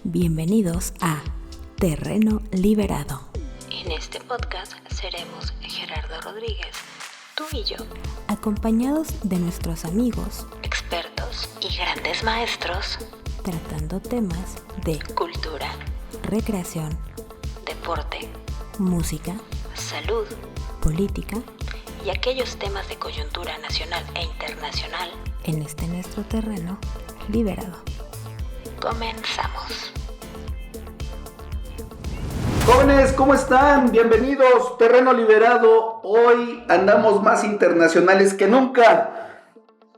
Bienvenidos a Terreno Liberado. En este podcast seremos Gerardo Rodríguez, tú y yo, acompañados de nuestros amigos, expertos y grandes maestros, tratando temas de cultura, recreación, deporte, música, salud, política y aquellos temas de coyuntura nacional e internacional en este nuestro terreno liberado. Comenzamos. Jóvenes, ¿cómo están? Bienvenidos, Terreno Liberado. Hoy andamos más internacionales que nunca.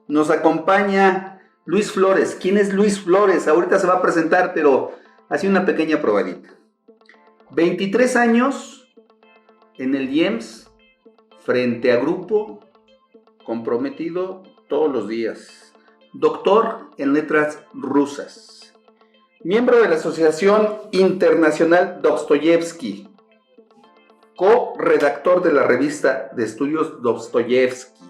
Nos acompaña Luis Flores. ¿Quién es Luis Flores? Ahorita se va a presentar, pero así una pequeña probadita. 23 años en el IEMS, frente a grupo, comprometido todos los días. Doctor en letras rusas. Miembro de la Asociación Internacional Dostoyevsky. Co-redactor de la revista de estudios Dostoyevsky.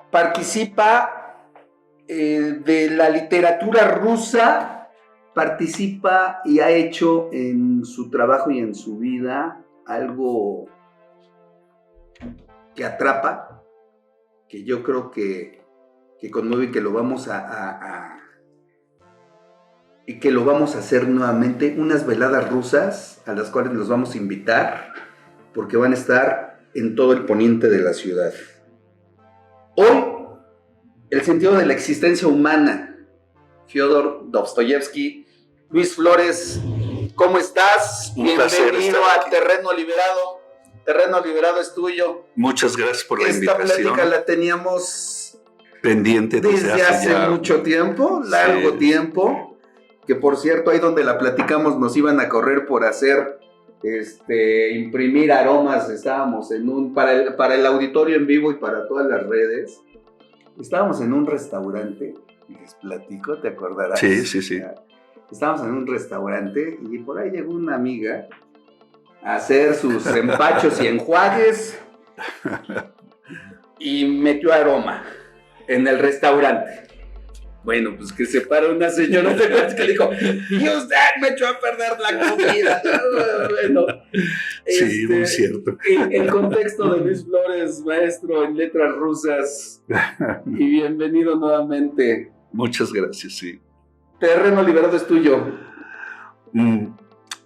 Participa de la literatura rusa. Participa y ha hecho en su trabajo y en su vida algo que atrapa, que yo creo que conmueve y que lo vamos y que lo vamos a hacer nuevamente, unas veladas rusas a las cuales los vamos a invitar porque van a estar en todo el poniente de la ciudad. Hoy, el sentido de la existencia humana, Fyodor Dostoyevsky. Luis Flores, ¿cómo estás? Bienvenido a Terreno Liberado. Terreno Liberado es tuyo. Muchas gracias por la invitación. Esta plática la teníamos pendiente desde hace mucho tiempo, largo tiempo, que por cierto, ahí donde la platicamos nos iban a correr por hacer, imprimir aromas. Estábamos para el auditorio en vivo y para todas las redes, estábamos en un restaurante, les platico, ¿te acordarás? Sí. Estábamos en un restaurante y por ahí llegó una amiga a hacer sus empachos y enjuagues y metió aroma en el restaurante. Bueno, pues que se para una señora que dijo, y usted me echó a perder la comida. Bueno, sí, muy cierto. El contexto de Luis Flores, maestro en letras rusas, y bienvenido nuevamente. Muchas gracias, sí. Terreno Liberado es tuyo.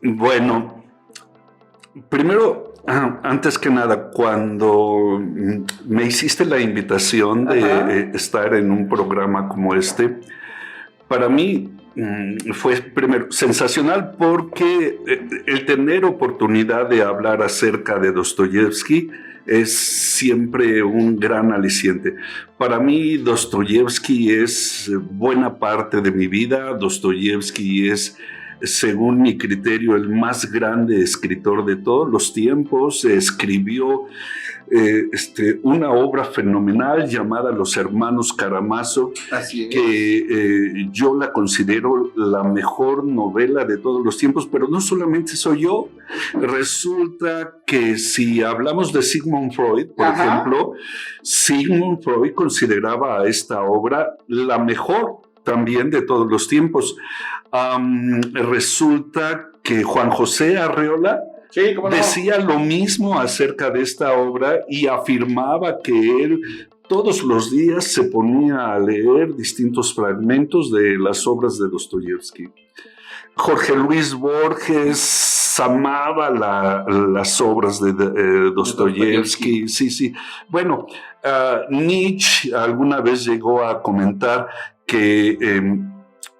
Bueno, primero, antes que nada, cuando me hiciste la invitación de estar en un programa como este, para mí fue primero sensacional porque el tener oportunidad de hablar acerca de Dostoyevsky es siempre un gran aliciente. Para mí, Dostoyevsky es buena parte de mi vida. Dostoyevsky es, según mi criterio, el más grande escritor de todos los tiempos. Escribió una obra fenomenal llamada Los Hermanos Karamazov, que yo la considero la mejor novela de todos los tiempos, pero no solamente soy yo. Resulta que si hablamos de Sigmund Freud, por ejemplo, Sigmund Freud consideraba a esta obra la mejor también de todos los tiempos. Resulta que Juan José Arreola decía lo mismo acerca de esta obra y afirmaba que él todos los días se ponía a leer distintos fragmentos de las obras de Dostoyevsky. Jorge Luis Borges amaba las obras de Dostoyevsky. Sí. Bueno, Nietzsche alguna vez llegó a comentar que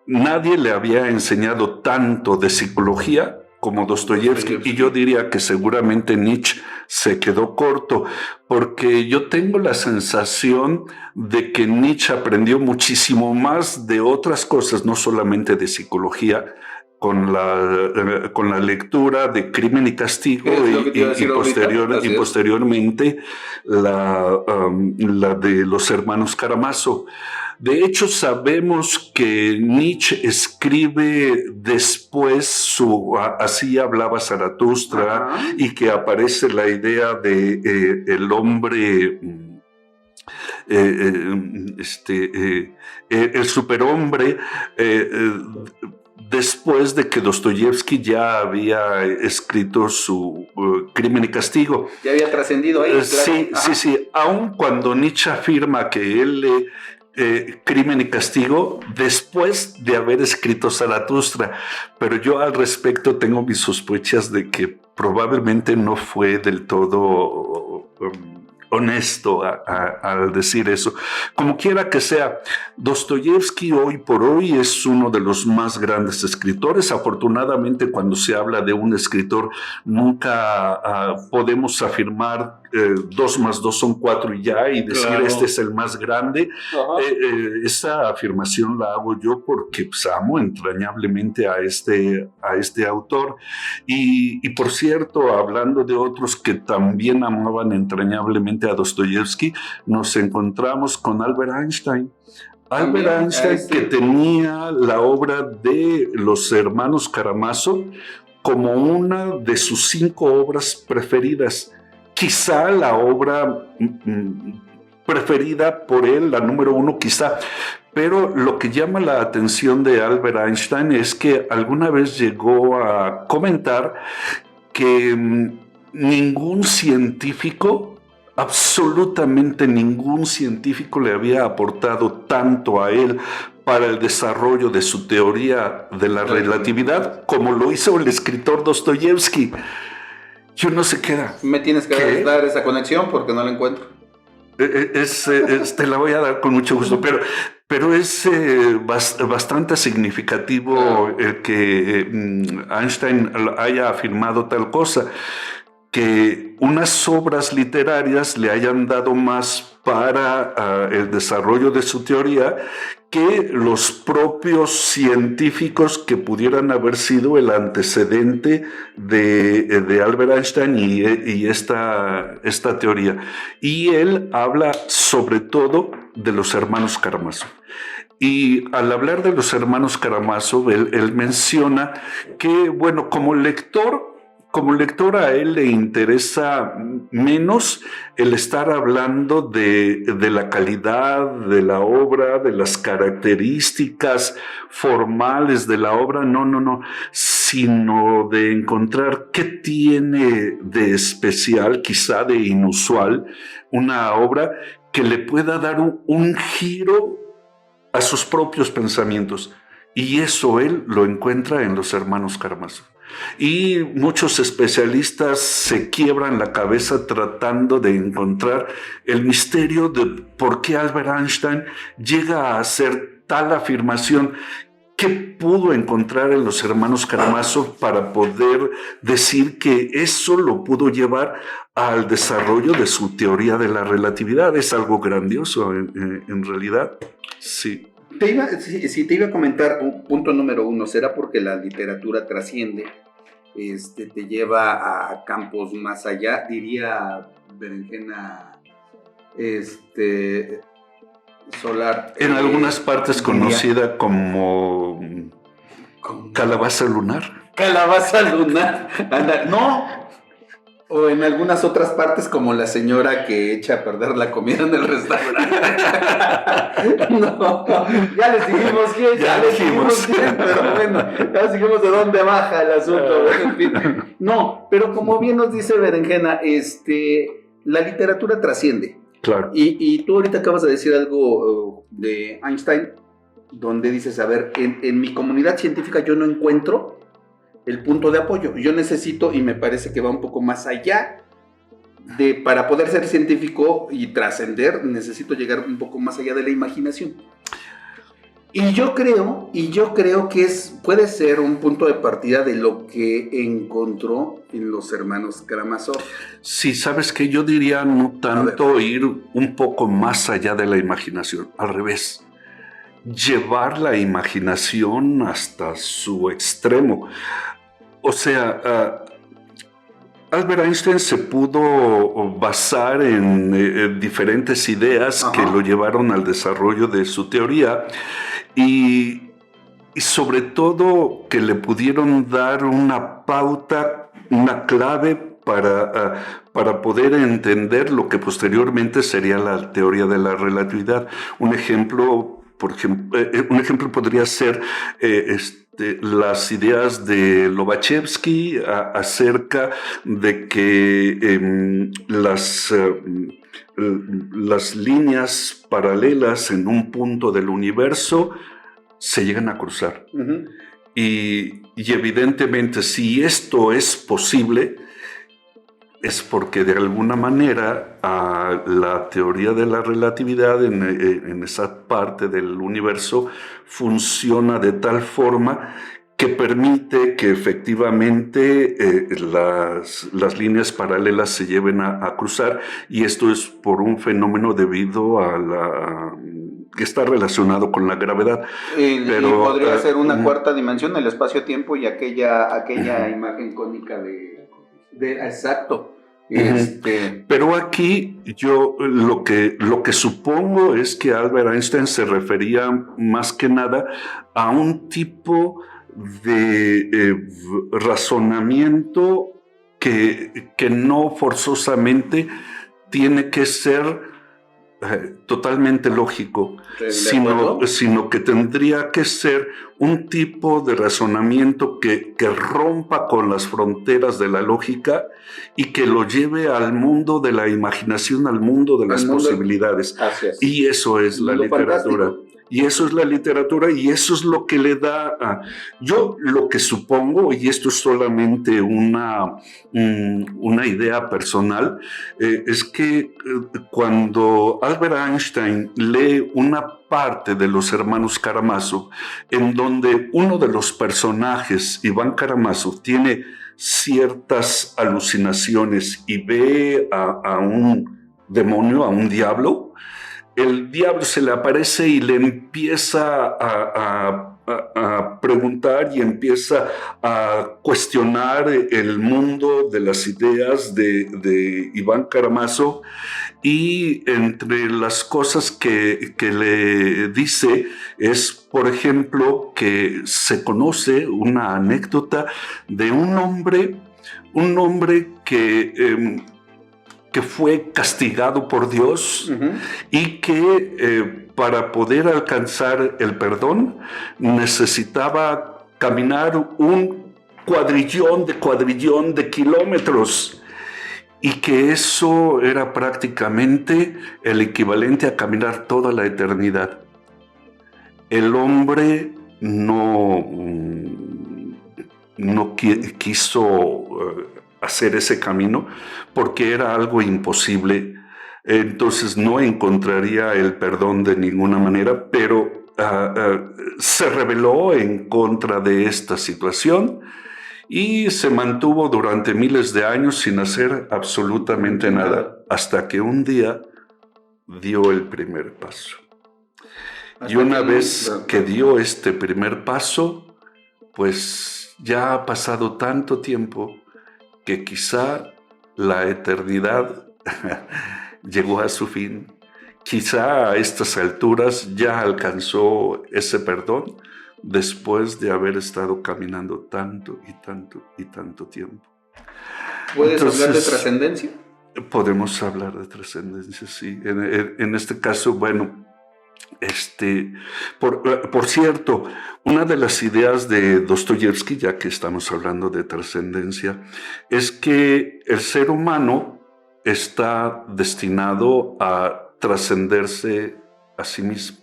nadie le había enseñado tanto de psicología como Dostoyevsky, y yo diría que seguramente Nietzsche se quedó corto, porque yo tengo la sensación de que Nietzsche aprendió muchísimo más de otras cosas, no solamente de psicología, con la lectura de Crimen y Castigo y posteriormente la de Los Hermanos Karamazov. De hecho, sabemos que Nietzsche escribe después Así hablaba Zaratustra, y que aparece la idea de el hombre el superhombre, después de que Dostoyevsky ya había escrito su Crimen y Castigo. Ya había trascendido ahí. Claro. Sí. Aun cuando Nietzsche afirma que él lee Crimen y Castigo después de haber escrito Zaratustra, pero yo al respecto tengo mis sospechas de que probablemente no fue del todo honesto al decir eso. Como quiera que sea, Dostoyevsky hoy por hoy es uno de los más grandes escritores. Afortunadamente, cuando se habla de un escritor, nunca podemos afirmar 2 más 2 son 4 y ya, y decir claro, este es el más grande. Esa afirmación la hago yo porque pues, amo entrañablemente a este autor. Y por cierto, hablando de otros que también amaban entrañablemente a Dostoyevsky, nos encontramos con Albert Einstein. Albert Einstein, que tenía la obra de los hermanos Karamazov como una de sus 5 obras preferidas. Quizá la obra preferida por él, la número 1 quizá, pero lo que llama la atención de Albert Einstein es que alguna vez llegó a comentar que ningún científico, absolutamente ningún científico le había aportado tanto a él para el desarrollo de su teoría de la relatividad como lo hizo el escritor Dostoyevsky. Yo no sé qué era. Me tienes que dar esa conexión porque no la encuentro. Te la voy a dar con mucho gusto, pero es bastante significativo que Einstein haya afirmado tal cosa, que unas obras literarias le hayan dado más para el desarrollo de su teoría que los propios científicos que pudieran haber sido el antecedente de Albert Einstein y esta teoría. Y él habla sobre todo de los hermanos Karamazov. Y al hablar de los hermanos Karamazov, él menciona que, bueno, como lector a él le interesa menos el estar hablando de la calidad de la obra, de las características formales de la obra, no, sino de encontrar qué tiene de especial, quizá de inusual, una obra que le pueda dar un giro a sus propios pensamientos. Y eso él lo encuentra en los hermanos Karamazov. Y muchos especialistas se quiebran la cabeza tratando de encontrar el misterio de por qué Albert Einstein llega a hacer tal afirmación. ¿Qué pudo encontrar en los hermanos Karamazov para poder decir que eso lo pudo llevar al desarrollo de su teoría de la relatividad? Es algo grandioso en realidad. Sí. Te iba a comentar un punto número 1, ¿será porque la literatura trasciende? Te lleva a campos más allá, diría Berenjena Solar. En algunas partes conocida como calabaza lunar. Calabaza lunar. Anda, no. O en algunas otras partes como la señora que echa a perder la comida en el restaurante. No, ya les dijimos quién, pero bueno, ya dijimos de dónde baja el asunto. En fin. No, pero como bien nos dice Berenjena, la literatura trasciende. Claro. Y tú ahorita acabas de decir algo de Einstein, donde dices, a ver, en mi comunidad científica yo no encuentro el punto de apoyo. Yo necesito, y me parece que va un poco más allá, para poder ser científico y trascender, necesito llegar un poco más allá de la imaginación. Y yo creo que puede ser un punto de partida de lo que encontró en los hermanos Karamazov. Sí, ¿sabes qué? Yo diría no tanto ir un poco más allá de la imaginación, al revés. Llevar la imaginación hasta su extremo. O sea, Albert Einstein se pudo basar en diferentes ideas que lo llevaron al desarrollo de su teoría y sobre todo que le pudieron dar una pauta, una clave para poder entender lo que posteriormente sería la teoría de la relatividad. Un ejemplo podría ser las ideas de Lobachevsky acerca de que las líneas paralelas en un punto del universo se llegan a cruzar. Uh-huh. Y evidentemente, si esto es posible, es porque de alguna manera la teoría de la relatividad en esa parte del universo funciona de tal forma que permite que efectivamente las líneas paralelas se lleven a cruzar, y esto es por un fenómeno debido a que está relacionado con la gravedad. Y podría ser una cuarta dimensión, el espacio-tiempo y aquella imagen cónica de exacto. Pero aquí yo lo que supongo es que Albert Einstein se refería más que nada a un tipo de razonamiento que no forzosamente tiene que ser totalmente lógico, sino que tendría que ser un tipo de razonamiento que rompa con las fronteras de la lógica y que lo lleve al mundo de la imaginación, al mundo de las posibilidades. Y eso es la literatura. Fantástico. Y eso es la literatura, y eso es lo que le da yo lo que supongo, y esto es solamente una idea personal, es que cuando Albert Einstein lee una parte de Los Hermanos Karamazov, en donde uno de los personajes, Iván Karamazov, tiene ciertas alucinaciones y ve a un demonio, a un diablo, el diablo se le aparece y le empieza a preguntar y empieza a cuestionar el mundo de las ideas de Iván Karamazov, y entre las cosas que le dice es, por ejemplo, que se conoce una anécdota de un hombre que fue castigado por Dios, uh-huh, y que para poder alcanzar el perdón necesitaba caminar un cuadrillón de kilómetros, y que eso era prácticamente el equivalente a caminar toda la eternidad. El hombre no quiso hacer ese camino porque era algo imposible, entonces no encontraría el perdón de ninguna manera, pero se rebeló en contra de esta situación y se mantuvo durante miles de años sin hacer absolutamente nada, hasta que un día dio el primer paso. Y una vez que dio este primer paso, pues ya ha pasado tanto tiempo que quizá la eternidad llegó a su fin. Quizá a estas alturas ya alcanzó ese perdón después de haber estado caminando tanto y tanto y tanto tiempo. ¿Puedes hablar de trascendencia? Podemos hablar de trascendencia, sí. En este caso, bueno, por cierto, una de las ideas de Dostoyevsky, ya que estamos hablando de trascendencia, es que el ser humano está destinado a trascenderse a sí mismo.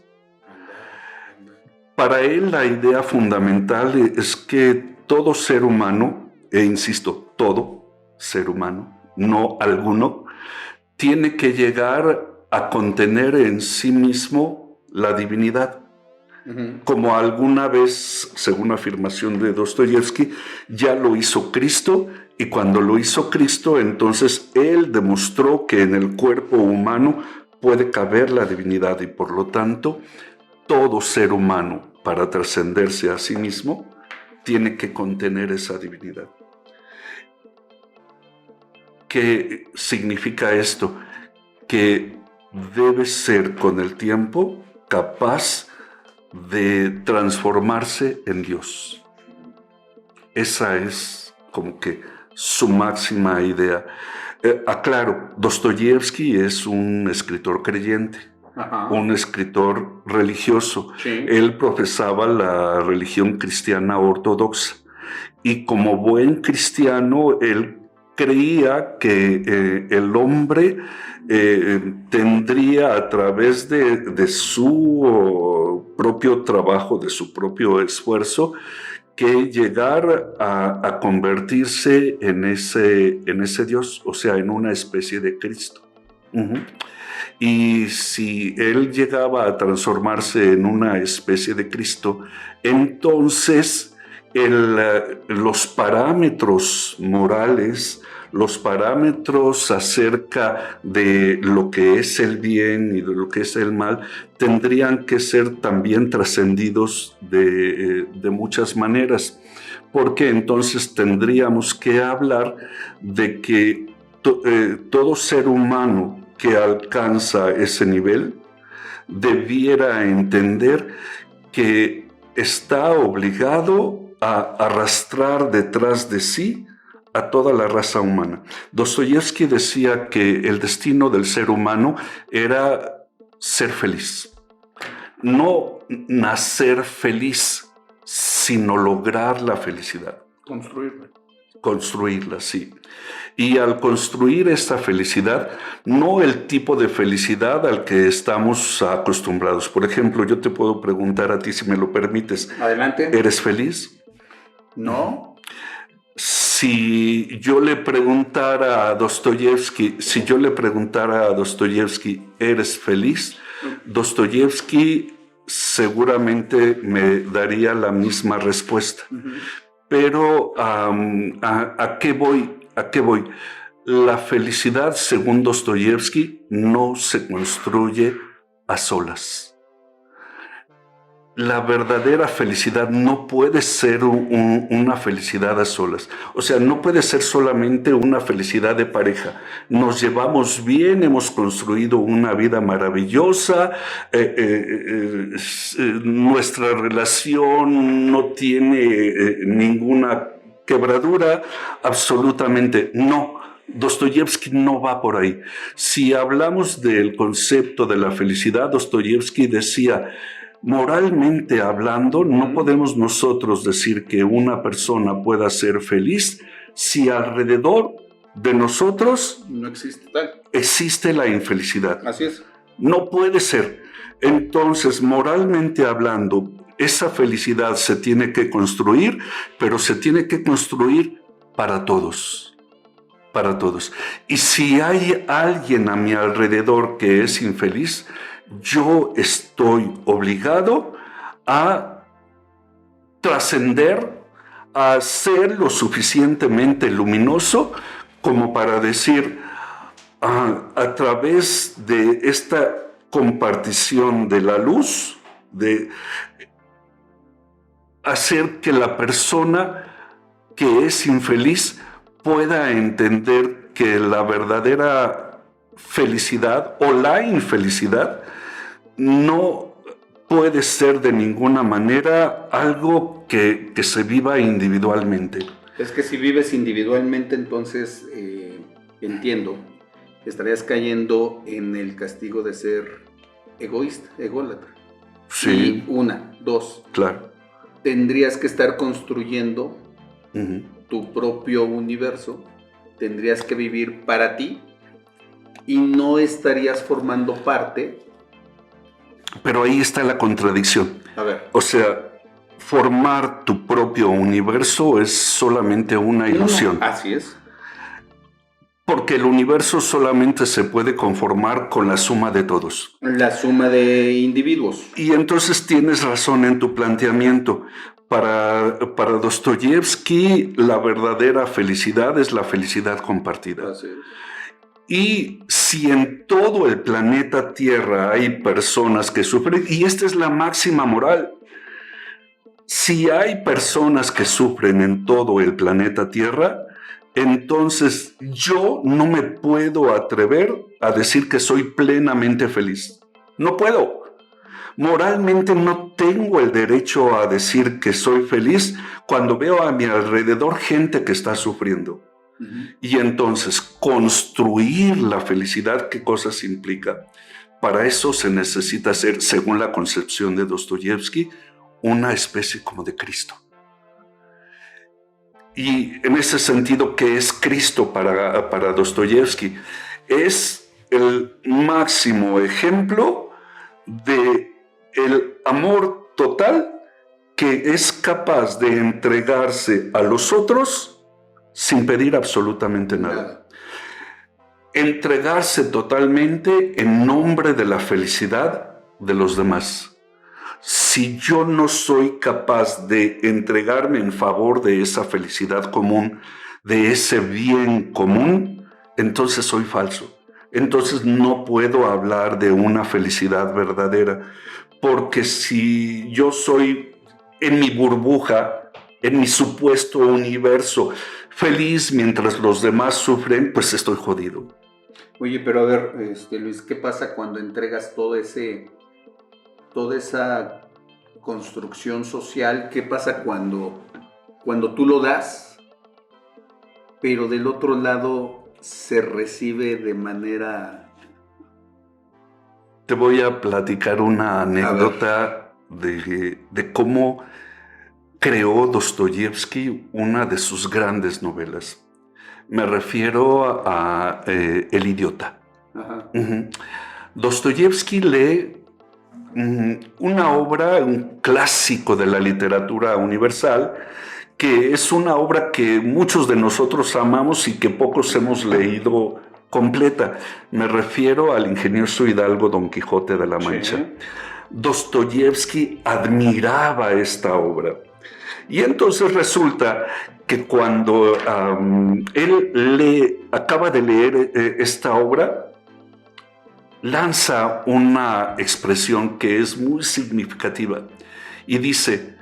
Para él, la idea fundamental es que todo ser humano, e insisto, todo ser humano, no alguno, tiene que llegar a contener en sí mismo la divinidad. Uh-huh. Como alguna vez, según afirmación de Dostoyevsky, ya lo hizo Cristo, y cuando lo hizo Cristo, entonces él demostró que en el cuerpo humano puede caber la divinidad, y por lo tanto, todo ser humano, para trascenderse a sí mismo, tiene que contener esa divinidad. ¿Qué significa esto? Que debe ser con el tiempo capaz de transformarse en Dios. Esa es como que su máxima idea. Aclaro, Dostoyevsky es un escritor creyente. Ajá. Un escritor religioso. Sí. Él profesaba la religión cristiana ortodoxa y como buen cristiano él creía que el hombre tendría a través de su propio trabajo, de su propio esfuerzo, que llegar a convertirse en ese Dios, o sea, en una especie de Cristo. Uh-huh. Y si él llegaba a transformarse en una especie de Cristo, entonces los parámetros morales, los parámetros acerca de lo que es el bien y de lo que es el mal, tendrían que ser también trascendidos de muchas maneras, porque entonces tendríamos que hablar de que todo ser humano que alcanza ese nivel debiera entender que está obligado a arrastrar detrás de sí a toda la raza humana. Dostoyevsky decía que el destino del ser humano era ser feliz. No nacer feliz, sino lograr la felicidad. Construirla, sí. Y al construir esta felicidad, no el tipo de felicidad al que estamos acostumbrados. Por ejemplo, yo te puedo preguntar a ti, si me lo permites. Adelante. ¿Eres feliz? No. Si yo le preguntara a Dostoyevsky, ¿eres feliz? Dostoyevsky seguramente me daría la misma respuesta. Uh-huh. Pero ¿a qué voy? La felicidad, según Dostoyevsky, no se construye a solas. La verdadera felicidad no puede ser una felicidad a solas. O sea, no puede ser solamente una felicidad de pareja. Nos llevamos bien, hemos construido una vida maravillosa, nuestra relación no tiene ninguna quebradura, absolutamente no. Dostoyevsky no va por ahí. Si hablamos del concepto de la felicidad, Dostoyevsky decía: moralmente hablando, no podemos nosotros decir que una persona pueda ser feliz si alrededor de nosotros no existe tal. Existe la infelicidad. Así es. No puede ser. Entonces, moralmente hablando, esa felicidad se tiene que construir, pero se tiene que construir para todos. Para todos. Y si hay alguien a mi alrededor que es infeliz, yo estoy obligado a trascender, a ser lo suficientemente luminoso como para decir, a través de esta compartición de la luz, de hacer que la persona que es infeliz pueda entender que la verdadera felicidad o la infelicidad no puede ser de ninguna manera algo que se viva individualmente. Es que si vives individualmente, entonces entiendo, estarías cayendo en el castigo de ser egoísta, ególatra. Sí. Y dos. Claro. Tendrías que estar construyendo tu propio universo, tendrías que vivir para ti y no estarías formando parte. Pero ahí está la contradicción. A ver. O sea, formar tu propio universo es solamente una ilusión. No, así es. Porque el universo solamente se puede conformar con la suma de todos. La suma de individuos. Y entonces tienes razón en tu planteamiento. Para Dostoyevsky, la verdadera felicidad es la felicidad compartida. Así es. Y si en todo el planeta Tierra hay personas que sufren, y esta es la máxima moral, si hay personas que sufren en todo el planeta Tierra, entonces yo no me puedo atrever a decir que soy plenamente feliz. No puedo. Moralmente no tengo el derecho a decir que soy feliz cuando veo a mi alrededor gente que está sufriendo. Y entonces, construir la felicidad, ¿qué cosas implica? Para eso se necesita ser, según la concepción de Dostoyevsky, una especie como de Cristo. Y en ese sentido, ¿qué es Cristo para Dostoyevsky? Es el máximo ejemplo de el amor total que es capaz de entregarse a los otros sin pedir absolutamente nada. Entregarse totalmente en nombre de la felicidad de los demás. Si yo no soy capaz de entregarme en favor de esa felicidad común, de ese bien común, entonces soy falso. Entonces no puedo hablar de una felicidad verdadera, porque si yo soy en mi burbuja, en mi supuesto universo, feliz mientras los demás sufren, pues estoy jodido. Oye, pero a ver, Luis, ¿qué pasa cuando entregas toda esa construcción social? ¿Qué pasa cuando tú lo das, pero del otro lado se recibe de manera... Te voy a platicar una anécdota de cómo creó Dostoyevsky una de sus grandes novelas. Me refiero a El idiota. Ajá. Dostoyevsky lee una obra, un clásico de la literatura universal, que es una obra que muchos de nosotros amamos y que pocos hemos leído completa. Me refiero al ingenioso hidalgo Don Quijote de la Mancha. Sí. Dostoyevsky admiraba esta obra. Y entonces resulta que cuando él acaba de leer esta obra, lanza una expresión que es muy significativa y dice: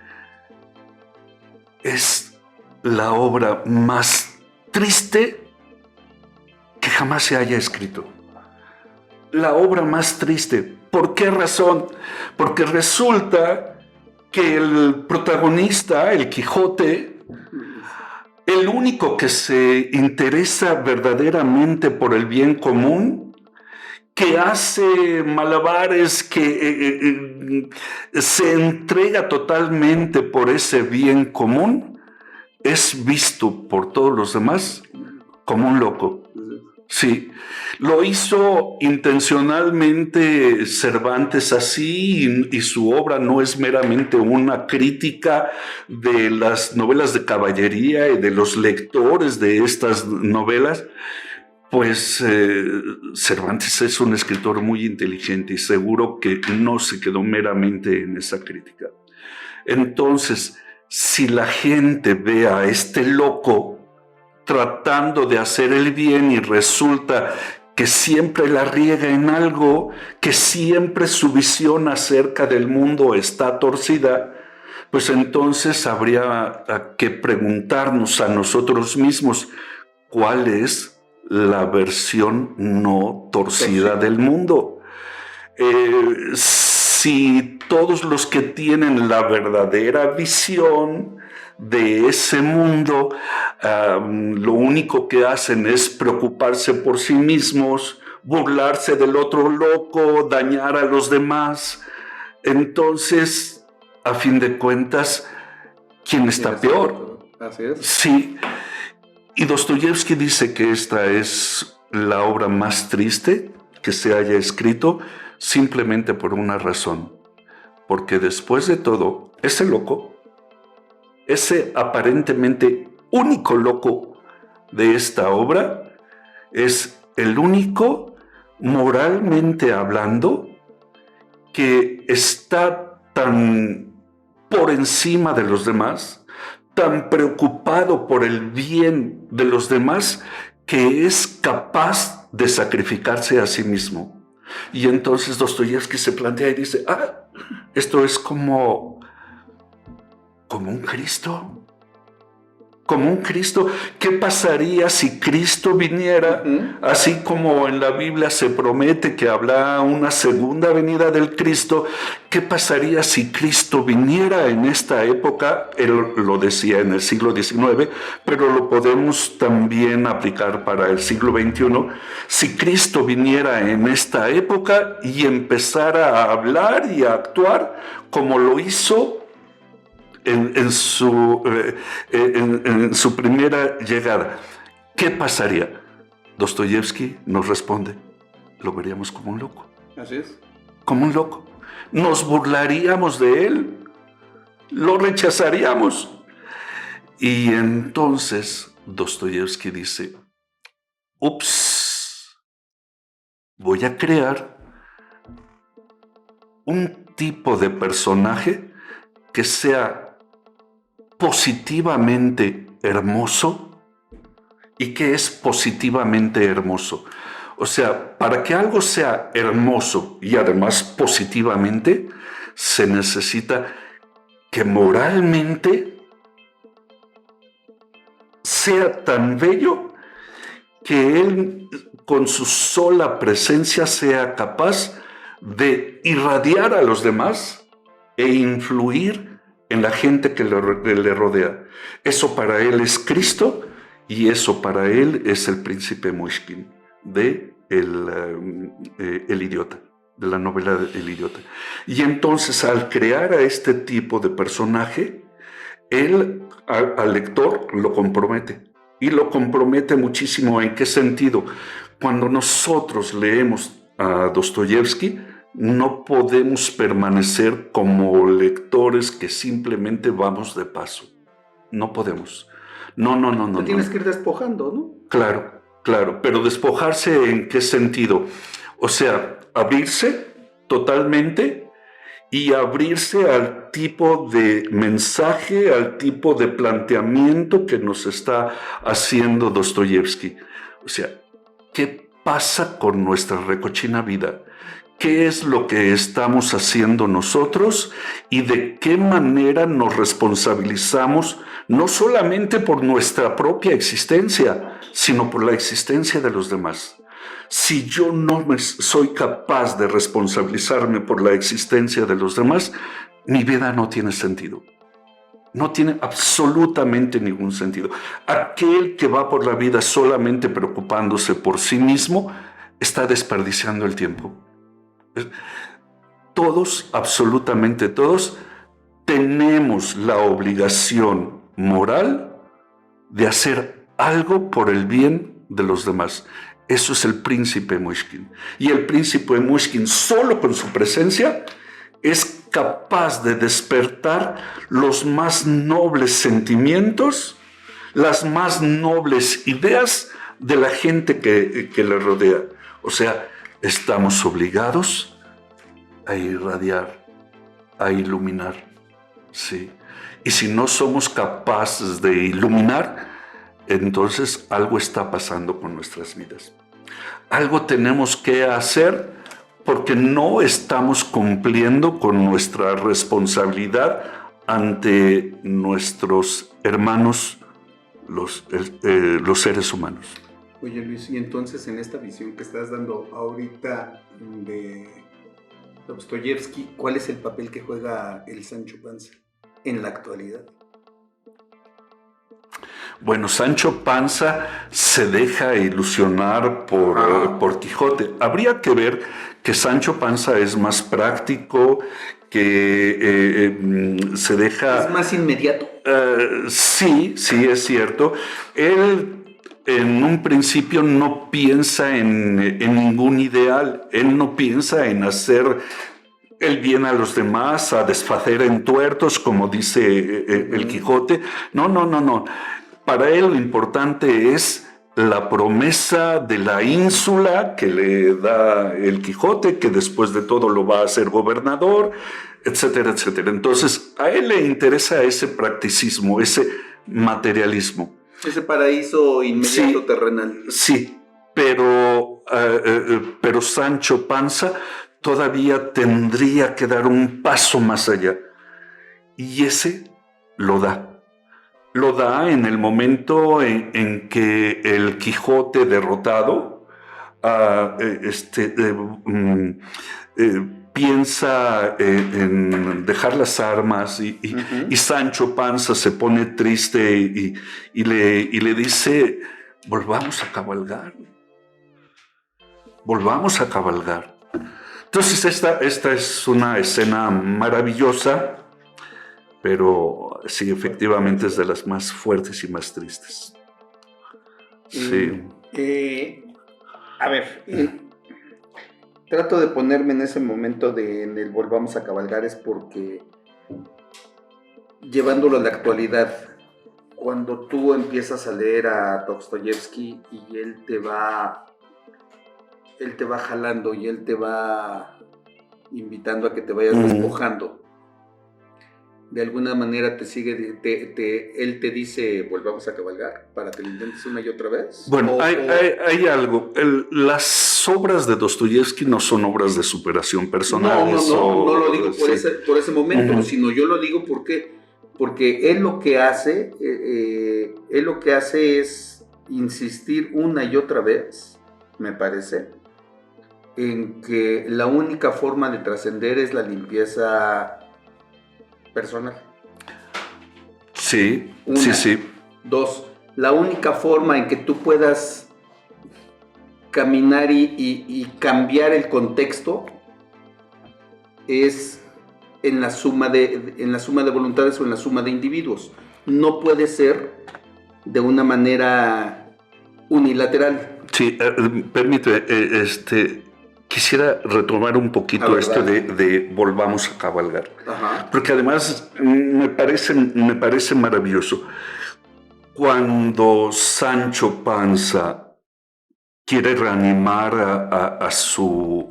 es la obra más triste que jamás se haya escrito. La obra más triste. ¿Por qué razón? Porque resulta que el protagonista, el Quijote, el único que se interesa verdaderamente por el bien común, que hace malabares, que se entrega totalmente por ese bien común, es visto por todos los demás como un loco. Sí, lo hizo intencionalmente Cervantes así, y su obra no es meramente una crítica de las novelas de caballería y de los lectores de estas novelas. Pues Cervantes es un escritor muy inteligente y seguro que no se quedó meramente en esa crítica. Entonces, si la gente ve a este loco tratando de hacer el bien y resulta que siempre la riega en algo, que siempre su visión acerca del mundo está torcida, pues entonces habría que preguntarnos a nosotros mismos cuál es la versión no torcida del mundo. Si todos los que tienen la verdadera visión de ese mundo, lo único que hacen es preocuparse por sí mismos, burlarse del otro loco, dañar a los demás, entonces, a fin de cuentas, ¿quién está peor? Así es. Sí. Y Dostoyevsky dice que esta es la obra más triste que se haya escrito, simplemente por una razón. Porque después de todo, ese loco, ese aparentemente único loco de esta obra, es el único, moralmente hablando, que está tan por encima de los demás, tan preocupado por el bien de los demás, que es capaz de sacrificarse a sí mismo. Y entonces Dostoyevsky se plantea y dice: esto es como un Cristo. como un Cristo. ¿Qué pasaría si Cristo viniera, así como en la Biblia se promete que habrá una segunda venida del Cristo? ¿Qué pasaría si Cristo viniera en esta época? Él lo decía en el siglo XIX, pero lo podemos también aplicar para el siglo XXI. Si Cristo viniera en esta época y empezara a hablar y a actuar como lo hizo en su primera llegada, ¿qué pasaría? Dostoyevsky nos responde: lo veríamos como un loco. Así es. Como un loco. Nos burlaríamos de él, lo rechazaríamos. Y entonces Dostoyevsky dice: ups, voy a crear un tipo de personaje que sea positivamente hermoso. ¿Y qué es positivamente hermoso? O sea, para que algo sea hermoso y además positivamente, se necesita que moralmente sea tan bello que él con su sola presencia sea capaz de irradiar a los demás e influir en la gente que le rodea. Eso para él es Cristo, y eso para él es el príncipe Mushkin de El Idiota, de la novela El Idiota. Y entonces, al crear a este tipo de personaje, él al lector lo compromete, y lo compromete muchísimo. ¿En qué sentido? Cuando nosotros leemos a Dostoyevsky, no podemos permanecer como lectores que simplemente vamos de paso. No podemos. No. Te tienes que ir despojando, ¿no? Claro. Pero despojarse, ¿en qué sentido? O sea, abrirse totalmente y abrirse al tipo de mensaje, al tipo de planteamiento que nos está haciendo Dostoyevsky. O sea, ¿qué pasa con nuestra recochina vida? ¿Qué es lo que estamos haciendo nosotros y de qué manera nos responsabilizamos, no solamente por nuestra propia existencia, sino por la existencia de los demás? Si yo no soy capaz de responsabilizarme por la existencia de los demás, mi vida no tiene sentido. No tiene absolutamente ningún sentido. Aquel que va por la vida solamente preocupándose por sí mismo está desperdiciando el tiempo. Todos, absolutamente todos, tenemos la obligación moral de hacer algo por el bien de los demás. Eso es el príncipe Mushkin. Y el príncipe Mushkin, solo con su presencia, es capaz de despertar los más nobles sentimientos, las más nobles ideas de la gente que le rodea. O sea, estamos obligados a irradiar, a iluminar, ¿sí? Y si no somos capaces de iluminar, entonces algo está pasando con nuestras vidas. Algo tenemos que hacer porque no estamos cumpliendo con nuestra responsabilidad ante nuestros hermanos, los seres humanos. Oye, Luis, y entonces en esta visión que estás dando ahorita de Dostoyevsky, ¿cuál es el papel que juega el Sancho Panza en la actualidad? Bueno, Sancho Panza se deja ilusionar por Quijote. Habría que ver que Sancho Panza es más práctico, que se deja... ¿Es más inmediato? Sí, es cierto. Él en un principio no piensa en ningún ideal. Él no piensa en hacer el bien a los demás, a desfacer en tuertos, como dice el Quijote. No. Para él lo importante es la promesa de la ínsula que le da el Quijote, que después de todo lo va a hacer gobernador, etcétera, etcétera. Entonces, a él le interesa ese practicismo, ese materialismo. Ese paraíso inmediato, sí, terrenal. Sí, pero Sancho Panza todavía tendría que dar un paso más allá. Y ese lo da lo da en el momento en que el Quijote derrotado piensa en dejar las armas y Sancho Panza se pone triste y le dice, volvamos a cabalgar. Volvamos a cabalgar. Entonces esta es una escena maravillosa, pero sí, efectivamente es de las más fuertes y más tristes. Sí. A ver, trato de ponerme en ese momento en el volvamos a cabalgar, es porque, llevándolo a la actualidad, cuando tú empiezas a leer a Dostoyevsky y él te va jalando y él te va invitando a que te vayas despojando, de alguna manera te sigue, él te dice volvamos a cabalgar para que lo intentes una y otra vez. Bueno, hay algo. Las obras de Dostoyevsky no son obras de superación personal. No lo digo por ese momento, sino yo lo digo porque él lo que hace es insistir una y otra vez, me parece, en que la única forma de trascender es la limpieza personal. Sí, Una. sí. 2, la única forma en que tú puedas caminar y cambiar el contexto es en la suma de voluntades o en la suma de individuos. No puede ser de una manera unilateral. Sí, permíteme, quisiera retomar un poquito esto de volvamos a cabalgar. Ajá. Porque además me parece maravilloso. Cuando Sancho Panza quiere reanimar a su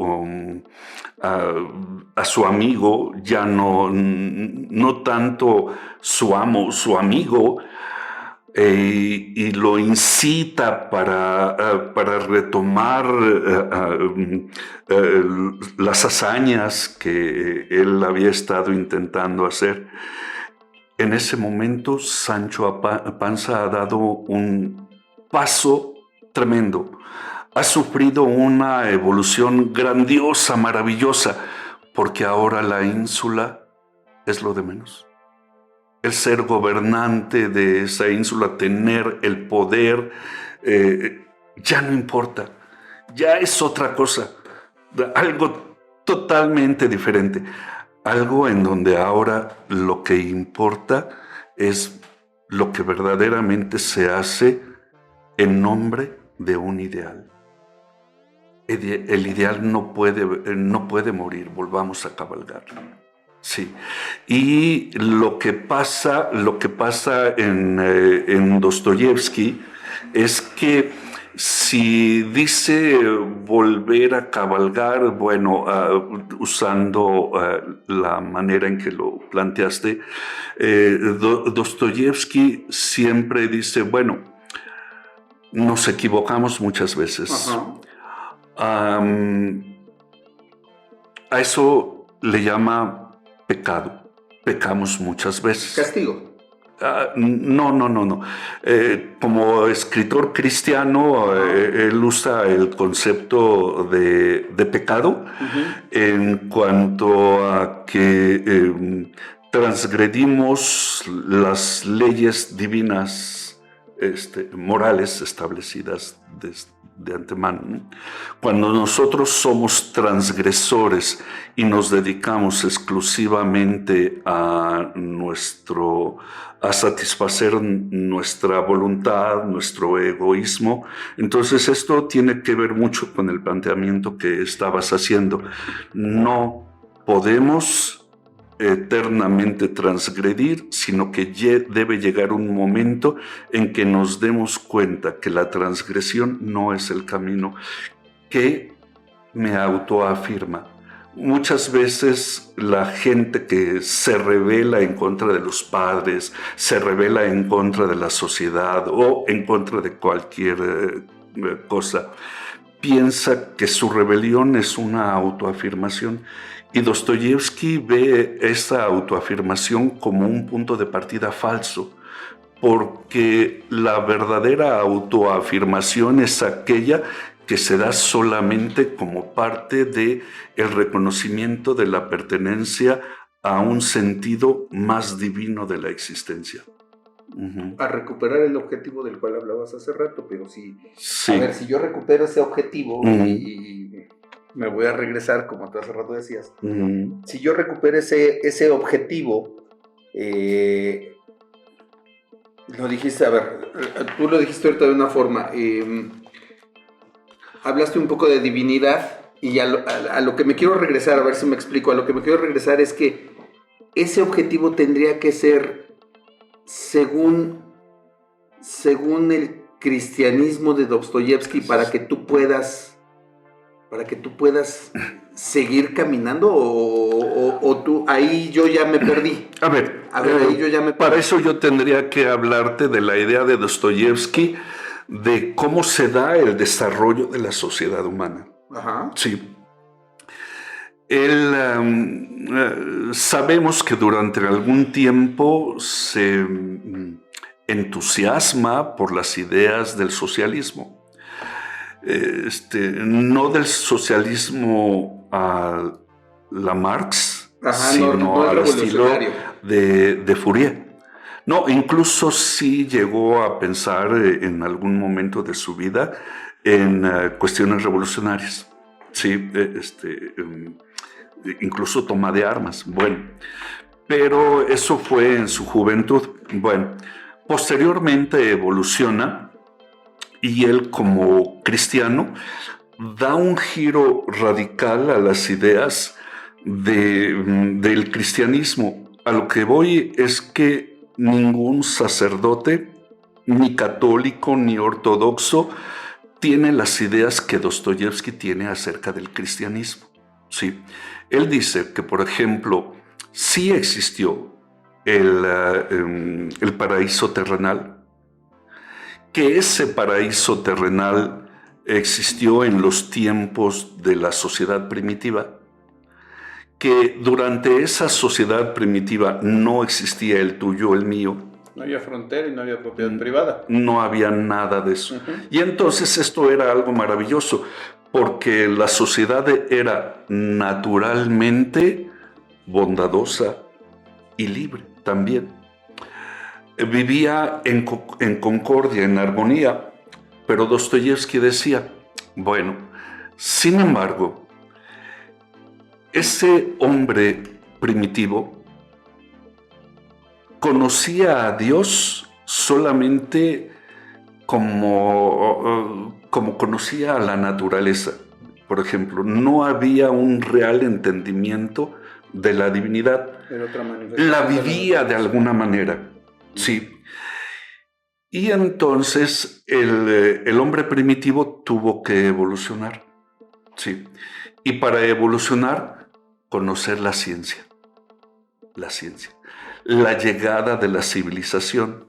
amigo, ya no tanto su amo, su amigo, y lo incita para retomar las hazañas que él había estado intentando hacer. En ese momento Sancho Panza ha dado un paso tremendo. Ha sufrido una evolución grandiosa, maravillosa, porque ahora la ínsula es lo de menos. El ser gobernante de esa ínsula, tener el poder, ya no importa. Ya es otra cosa, algo totalmente diferente. Algo en donde ahora lo que importa es lo que verdaderamente se hace en nombre de un ideal. El ideal no puede morir, volvamos a cabalgar. Sí, y lo que pasa en Dostoyevsky es que si dice volver a cabalgar, bueno, usando la manera en que lo planteaste, Dostoyevsky siempre dice, bueno, nos equivocamos muchas veces. A eso le llama pecado. Pecamos muchas veces. Castigo. No. Como escritor cristiano, él usa el concepto de pecado en cuanto a que transgredimos las leyes divinas, morales establecidas de antemano. Cuando nosotros somos transgresores y nos dedicamos exclusivamente a satisfacer nuestra voluntad, nuestro egoísmo, entonces esto tiene que ver mucho con el planteamiento que estabas haciendo. No podemos eternamente transgredir, sino que debe llegar un momento en que nos demos cuenta que la transgresión no es el camino, que me autoafirma. Muchas veces la gente que se rebela en contra de los padres, se rebela en contra de la sociedad o en contra de cualquier cosa, piensa que su rebelión es una autoafirmación. Y Dostoyevsky ve esa autoafirmación como un punto de partida falso, porque la verdadera autoafirmación es aquella que se da solamente como parte del reconocimiento de la pertenencia a un sentido más divino de la existencia. A recuperar el objetivo del cual hablabas hace rato, pero sí. Sí. A ver, si yo recupero ese objetivo y me voy a regresar, como tú hace rato decías, si yo recupero ese objetivo, lo dijiste, a ver, tú lo dijiste ahorita de una forma, hablaste un poco de divinidad y a lo que me quiero regresar, a ver si me explico, a lo que me quiero regresar es que ese objetivo tendría que ser según el cristianismo de Dostoyevsky para que tú puedas seguir caminando o tú, ahí yo ya me perdí. A ver, ahí yo ya me perdí. Para eso yo tendría que hablarte de la idea de Dostoyevsky de cómo se da el desarrollo de la sociedad humana. Ajá. Sí. Sabemos que durante algún tiempo se entusiasma por las ideas del socialismo. No del socialismo a la Marx, sino al estilo de Fourier. No, incluso sí llegó a pensar en algún momento de su vida en cuestiones revolucionarias. Sí, incluso toma de armas. Bueno, pero eso fue en su juventud. Bueno, posteriormente evoluciona y él, como cristiano, da un giro radical a las ideas del cristianismo. A lo que voy es que ningún sacerdote, ni católico ni ortodoxo, tiene las ideas que Dostoyevsky tiene acerca del cristianismo. Sí. Él dice que, por ejemplo, sí existió el paraíso terrenal, que ese paraíso terrenal existió en los tiempos de la sociedad primitiva, que durante esa sociedad primitiva no existía el tuyo, el mío. No había frontera y no había propiedad privada. No había nada de eso. Y entonces esto era algo maravilloso, porque la sociedad era naturalmente bondadosa y libre también. Vivía en concordia, en armonía, pero Dostoyevsky decía, bueno, sin embargo, ese hombre primitivo conocía a Dios solamente como conocía a la naturaleza. Por ejemplo, no había un real entendimiento de la divinidad. La vivía de alguna manera, sí. Y entonces el hombre primitivo tuvo que evolucionar, sí. Y para evolucionar, conocer la ciencia. La llegada de la civilización.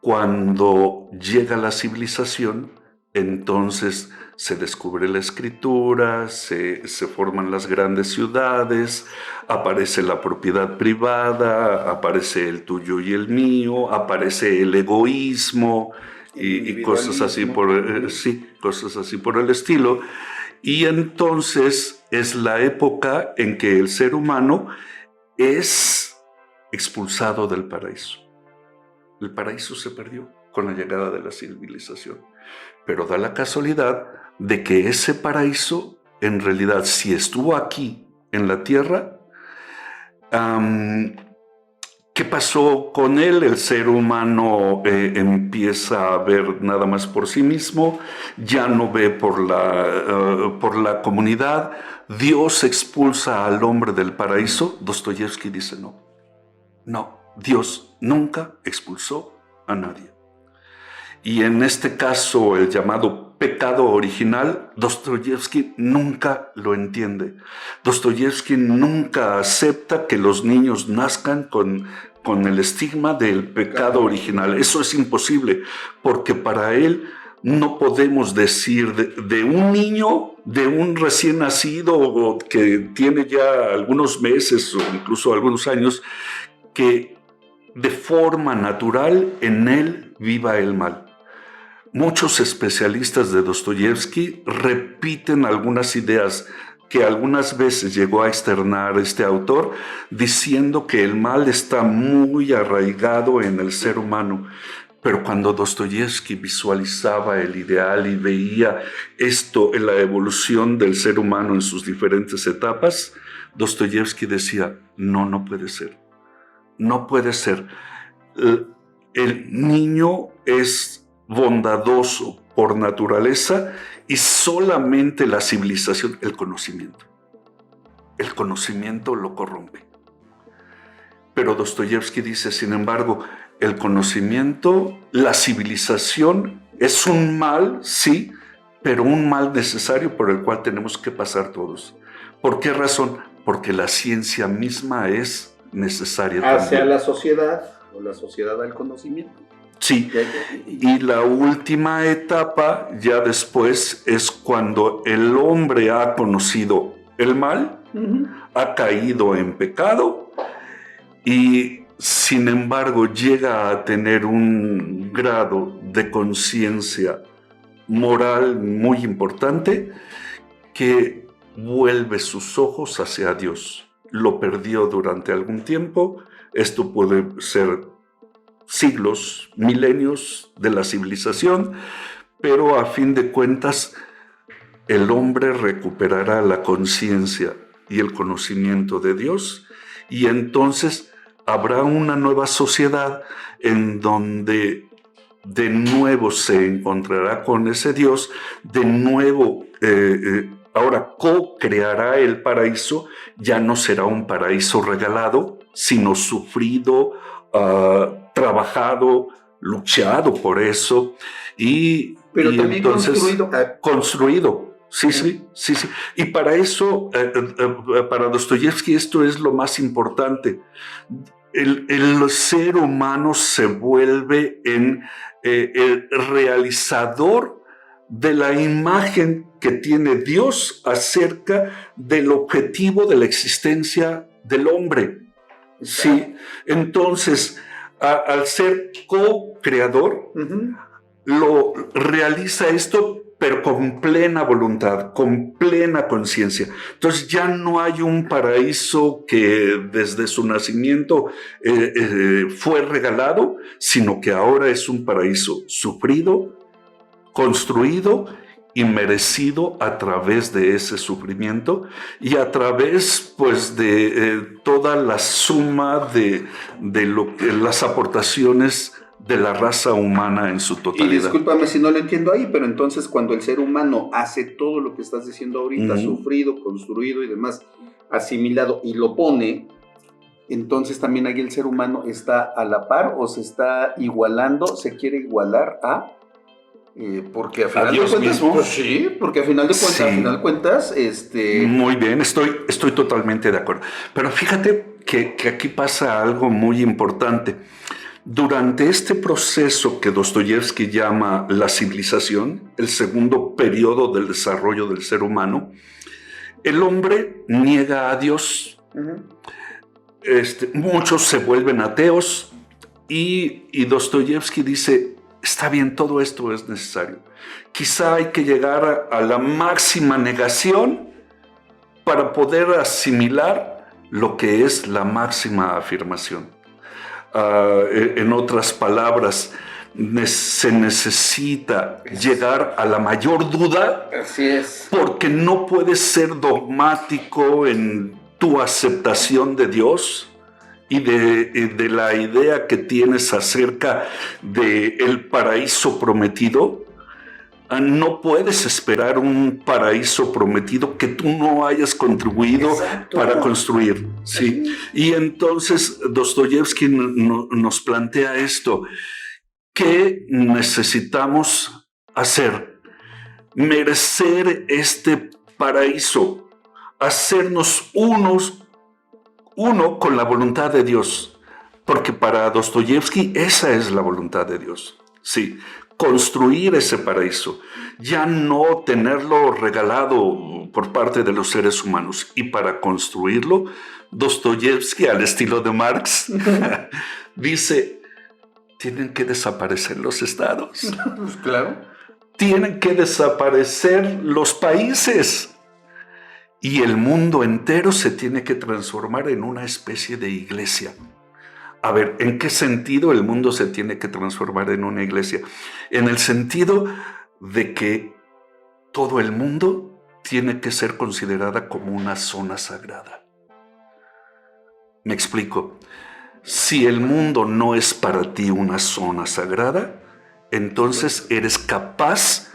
Cuando llega la civilización, entonces se descubre la escritura, se forman las grandes ciudades, aparece la propiedad privada, aparece el tuyo y el mío, aparece el egoísmo y cosas así cosas así por el estilo. Y entonces es la época en que el ser humano es expulsado del paraíso. El paraíso se perdió con la llegada de la civilización. Pero da la casualidad de que ese paraíso, en realidad, si estuvo aquí en la tierra, ¿qué pasó con él? El ser humano empieza a ver nada más por sí mismo, ya no ve por la comunidad. Dios expulsa al hombre del paraíso. Dostoyevsky dice no, Dios nunca expulsó a nadie. Y en este caso, el llamado pecado original, Dostoyevsky nunca lo entiende. Dostoyevsky nunca acepta que los niños nazcan con el estigma del pecado original. Eso es imposible, porque para él no podemos decir de un niño, de un recién nacido que tiene ya algunos meses o incluso algunos años, que de forma natural en él viva el mal. Muchos especialistas de Dostoyevsky repiten algunas ideas que algunas veces llegó a externar este autor, diciendo que el mal está muy arraigado en el ser humano. Pero cuando Dostoyevsky visualizaba el ideal y veía esto en la evolución del ser humano en sus diferentes etapas, Dostoyevsky decía, no puede ser. No puede ser. El niño es bondadoso por naturaleza y solamente la civilización, el conocimiento lo corrompe. Pero Dostoyevsky dice, sin embargo, el conocimiento, la civilización es un mal, sí, pero un mal necesario por el cual tenemos que pasar todos. ¿Por qué razón? Porque la ciencia misma es necesaria hacia también. la sociedad o la sociedad al conocimiento. Sí, y la última etapa ya después es cuando el hombre ha conocido el mal, ha caído en pecado y sin embargo llega a tener un grado de conciencia moral muy importante que vuelve sus ojos hacia Dios. Lo perdió durante algún tiempo, esto puede ser siglos, milenios de la civilización, pero a fin de cuentas el hombre recuperará la conciencia y el conocimiento de Dios y entonces habrá una nueva sociedad en donde de nuevo se encontrará con ese Dios, de nuevo ahora co-creará el paraíso, ya no será un paraíso regalado, sino sufrido, trabajado, luchado por eso pero también entonces construido. Sí. Y para eso, para Dostoyevsky esto es lo más importante. El ser humano se vuelve en el realizador de la imagen que tiene Dios acerca del objetivo de la existencia del hombre. Sí, entonces, al ser co-creador, lo realiza esto, pero con plena voluntad, con plena conciencia. Entonces ya no hay un paraíso que desde su nacimiento fue regalado, sino que ahora es un paraíso sufrido, construido y merecido a través de ese sufrimiento y a través pues de toda la suma de lo que las aportaciones de la raza humana en su totalidad. Y discúlpame si no lo entiendo ahí, pero entonces cuando el ser humano hace todo lo que estás diciendo ahorita, sufrido, construido y demás, asimilado y lo pone, entonces también ahí el ser humano está a la par o se está igualando, se quiere igualar a... porque a final de cuentas, mismo. Pues sí, porque a final de cuentas, Muy bien, estoy totalmente de acuerdo. Pero fíjate que aquí pasa algo muy importante. Durante este proceso que Dostoyevsky llama la civilización, el segundo periodo del desarrollo del ser humano, el hombre niega a Dios. Muchos se vuelven ateos y Dostoyevsky dice, está bien, todo esto es necesario. Quizá hay que llegar a la máxima negación para poder asimilar lo que es la máxima afirmación. En otras palabras, se necesita llegar a la mayor duda. Así es. Porque no puedes ser dogmático en tu aceptación de Dios y de la idea que tienes acerca del paraíso prometido. No puedes esperar un paraíso prometido que tú no hayas contribuido para construir. ¿sí? Y entonces Dostoyevsky nos plantea esto. ¿Qué necesitamos hacer? Merecer este paraíso, hacernos uno con la voluntad de Dios. Porque para Dostoyevsky esa es la voluntad de Dios. Sí, construir ese paraíso, ya no tenerlo regalado por parte de los seres humanos. Y para construirlo, Dostoyevsky, al estilo de Marx, dice, tienen que desaparecer los estados. Pues claro. Tienen que desaparecer los países. Y el mundo entero se tiene que transformar en una especie de iglesia. A ver, ¿en qué sentido el mundo se tiene que transformar en una iglesia? En el sentido de que todo el mundo tiene que ser considerada como una zona sagrada. Me explico. Si el mundo no es para ti una zona sagrada, entonces eres capaz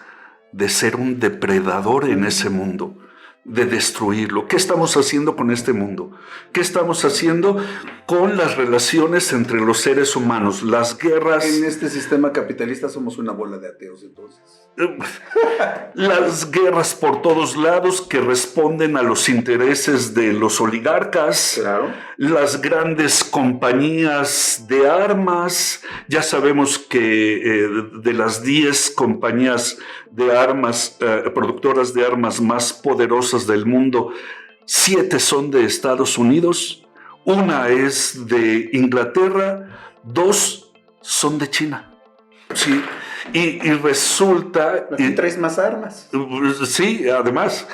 de ser un depredador en ese mundo, de destruirlo. ¿Qué estamos haciendo con este mundo? ¿Qué estamos haciendo con las relaciones entre los seres humanos? Las guerras... En este sistema capitalista somos una bola de ateos, entonces. Las guerras por todos lados que responden a los intereses de los oligarcas, claro. Las grandes compañías de armas. Ya sabemos que de las 10 compañías de armas, productoras de armas más poderosas del mundo, 7 son de Estados Unidos, 1 es de Inglaterra, 2 son de China. Sí. Y resulta... Aquí traes más armas. Sí, además,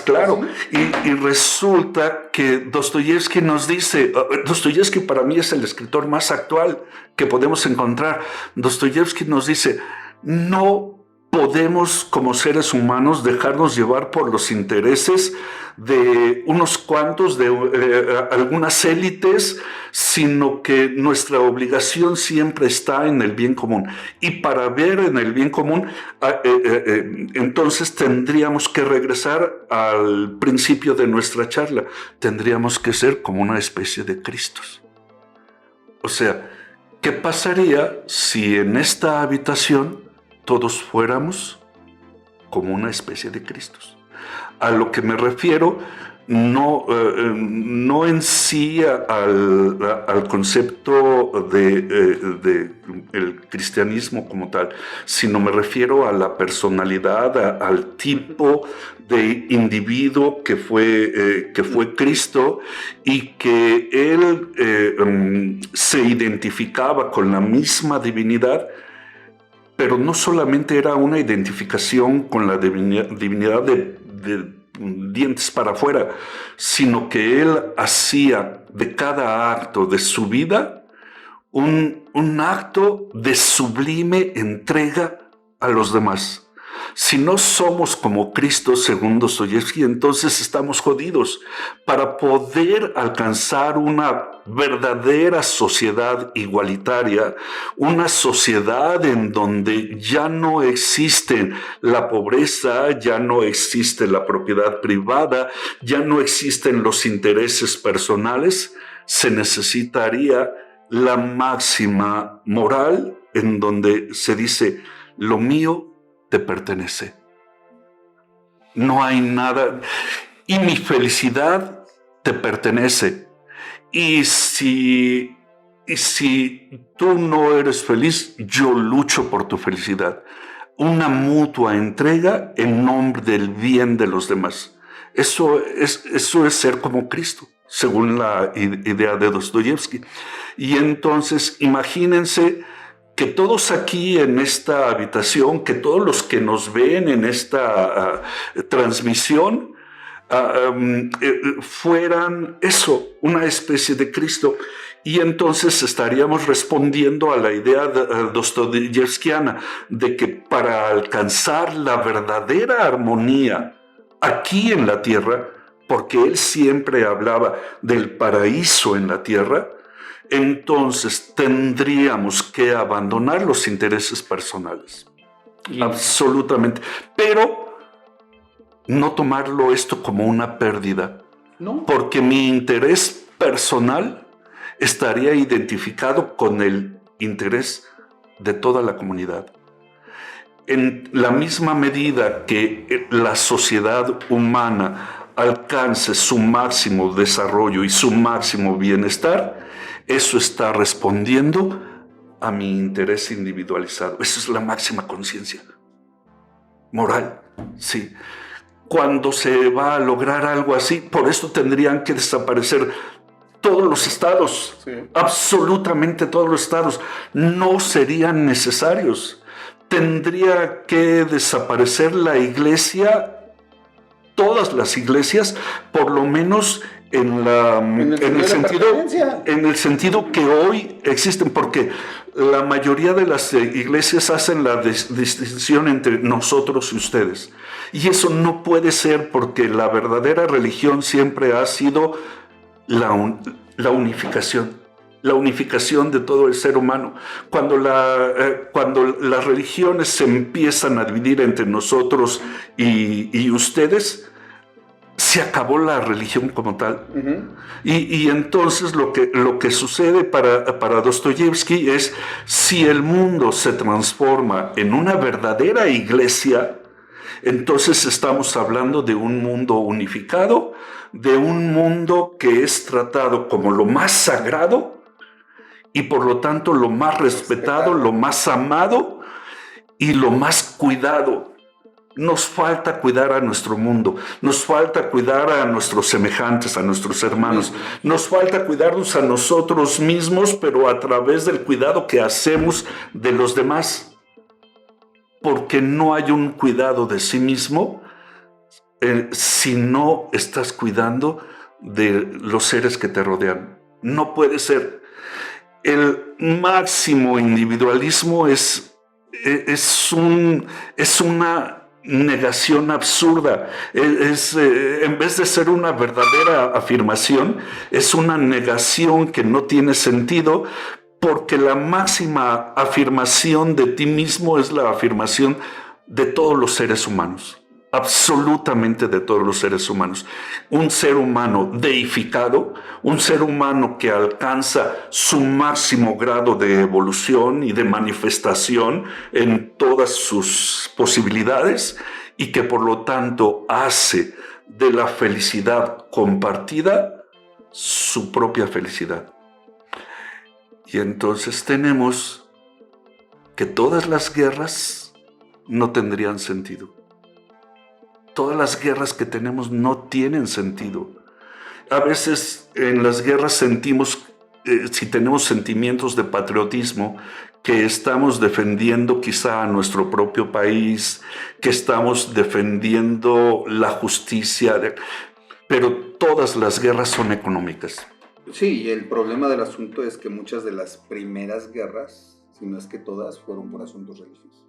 claro. Y resulta que Dostoyevsky nos dice, Dostoyevsky para mí es el escritor más actual que podemos encontrar. Dostoyevsky nos dice, no podemos como seres humanos dejarnos llevar por los intereses de unos cuantos, de algunas élites, sino que nuestra obligación siempre está en el bien común. Y para ver en el bien común, entonces tendríamos que regresar al principio de nuestra charla. Tendríamos que ser como una especie de Cristos. O sea, ¿qué pasaría si en esta habitación todos fuéramos como una especie de Cristos? A lo que me refiero, no en sí al concepto de el cristianismo como tal, sino me refiero a la personalidad, al tipo de individuo que fue Cristo, y que él se identificaba con la misma divinidad. Pero no solamente era una identificación con la divinidad de dientes para afuera, sino que él hacía de cada acto de su vida un acto de sublime entrega a los demás. Si no somos como Cristo, según Dostoyevsky, entonces estamos jodidos. Para poder alcanzar una verdadera sociedad igualitaria, una sociedad en donde ya no existe la pobreza, ya no existe la propiedad privada, ya no existen los intereses personales, se necesitaría la máxima moral en donde se dice, lo mío te pertenece. No hay nada. Y mi felicidad te pertenece. Y si tú no eres feliz, yo lucho por tu felicidad. Una mutua entrega en nombre del bien de los demás. Eso es ser como Cristo, según la idea de Dostoyevsky. Y entonces, imagínense que todos aquí en esta habitación, que todos los que nos ven en esta transmisión, fueran eso, una especie de Cristo. Y entonces estaríamos respondiendo a la idea dostoyevskiana de que para alcanzar la verdadera armonía aquí en la tierra, porque él siempre hablaba del paraíso en la tierra, entonces tendríamos que abandonar los intereses personales. Absolutamente. Pero no tomarlo esto como una pérdida. No. Porque mi interés personal estaría identificado con el interés de toda la comunidad. En la misma medida que la sociedad humana alcance su máximo desarrollo y su máximo bienestar, eso está respondiendo a mi interés individualizado. Esa es la máxima conciencia moral, sí. Cuando se va a lograr algo así, por eso tendrían que desaparecer todos los estados, sí. Absolutamente todos los estados, no serían necesarios. Tendría que desaparecer la iglesia, todas las iglesias, por lo menos en el sentido que hoy existen, porque la mayoría de las iglesias hacen la distinción entre nosotros y ustedes. Y eso no puede ser, porque la verdadera religión siempre ha sido la unificación de todo el ser humano. Cuando las religiones se empiezan a dividir entre nosotros y ustedes, se acabó la religión como tal. Uh-huh. Y entonces lo que sucede para Dostoyevsky es, si el mundo se transforma en una verdadera iglesia, entonces estamos hablando de un mundo unificado, de un mundo que es tratado como lo más sagrado y por lo tanto lo más respetado, lo más amado y lo más cuidado. Nos falta cuidar a nuestro mundo, nos falta cuidar a nuestros semejantes, a nuestros hermanos, nos falta cuidarnos a nosotros mismos, pero a través del cuidado que hacemos de los demás. Porque no hay un cuidado de sí mismo si no estás cuidando de los seres que te rodean. No puede ser. El máximo individualismo es una negación absurda. En vez de ser una verdadera afirmación, es una negación que no tiene sentido, porque la máxima afirmación de ti mismo es la afirmación de todos los seres humanos, absolutamente de todos los seres humanos. Un ser humano deificado, un ser humano que alcanza su máximo grado de evolución y de manifestación en todas sus posibilidades, y que por lo tanto hace de la felicidad compartida su propia felicidad. Y entonces tenemos que todas las guerras no tendrían sentido. Todas las guerras que tenemos no tienen sentido. A veces en las guerras sentimos, si tenemos sentimientos de patriotismo, que estamos defendiendo quizá a nuestro propio país, que estamos defendiendo la justicia, pero todas las guerras son económicas. Sí, y el problema del asunto es que muchas de las primeras guerras, si no es que todas, fueron por asuntos religiosos.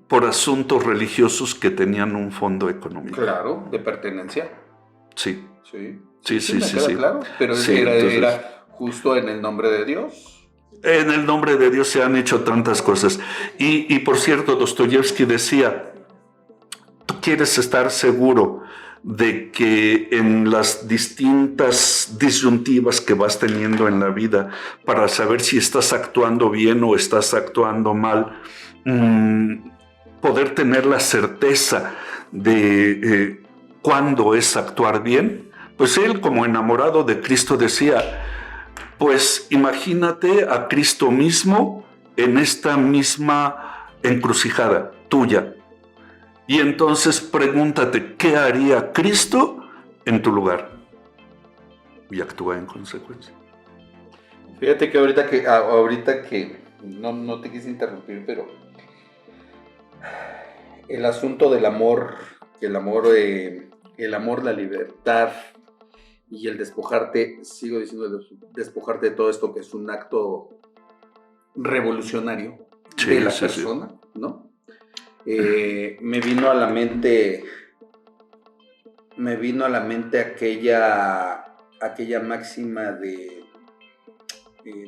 Por asuntos religiosos que tenían un fondo económico. Claro, de pertenencia. Sí. Sí. Sí. Claro, pero sí, era justo en el nombre de Dios. En el nombre de Dios se han hecho tantas cosas. Y por cierto, Dostoyevsky decía, tú quieres estar seguro de que en las distintas disyuntivas que vas teniendo en la vida para saber si estás actuando bien o estás actuando mal, poder tener la certeza de cuándo es actuar bien, pues él, como enamorado de Cristo, decía, pues imagínate a Cristo mismo en esta misma encrucijada tuya. Y entonces pregúntate, ¿qué haría Cristo en tu lugar? Y actúa en consecuencia. Fíjate que ahorita que no te quise interrumpir, pero el asunto del amor, la libertad y el despojarte, sigo diciendo, despojarte de todo esto que es un acto revolucionario de la persona, ¿no? Me vino a la mente aquella máxima de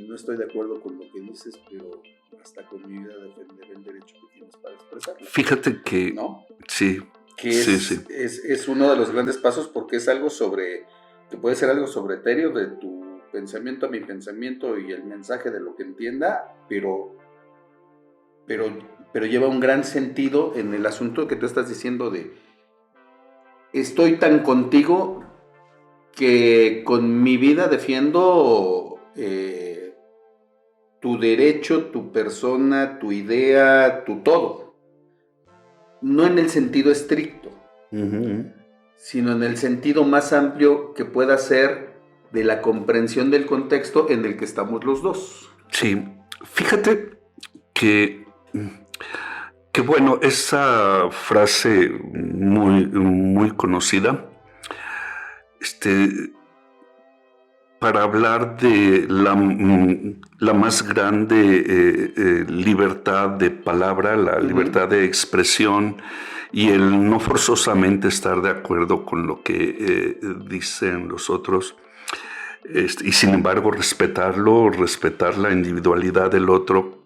no estoy de acuerdo con lo que dices, pero hasta con mi vida defenderé el derecho que tienes para expresarlo. Fíjate que ¿no? Sí. Que es uno de los grandes pasos, porque es algo que puede ser algo sobre etéreo, de tu pensamiento a mi pensamiento y el mensaje de lo que entienda, pero lleva un gran sentido en el asunto que tú estás diciendo de estoy tan contigo que con mi vida defiendo tu derecho, tu persona, tu idea, tu todo. No en el sentido estricto, sino en el sentido más amplio que pueda ser de la comprensión del contexto en el que estamos los dos. Sí, fíjate que bueno, esa frase muy conocida, para hablar de la más grande libertad de palabra, la libertad de expresión y el no forzosamente estar de acuerdo con lo que dicen los otros, y sin embargo respetar la individualidad del otro,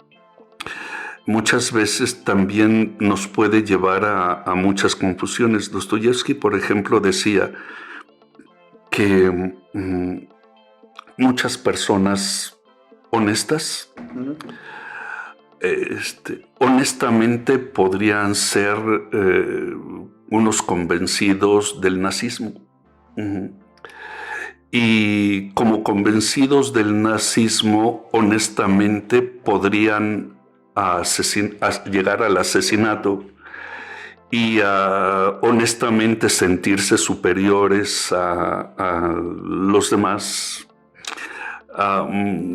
muchas veces también nos puede llevar a muchas confusiones. Dostoyevsky, por ejemplo, decía que muchas personas honestas, honestamente podrían ser unos convencidos del nazismo. Y como convencidos del nazismo, honestamente podrían llegar al asesinato y honestamente sentirse superiores a los demás,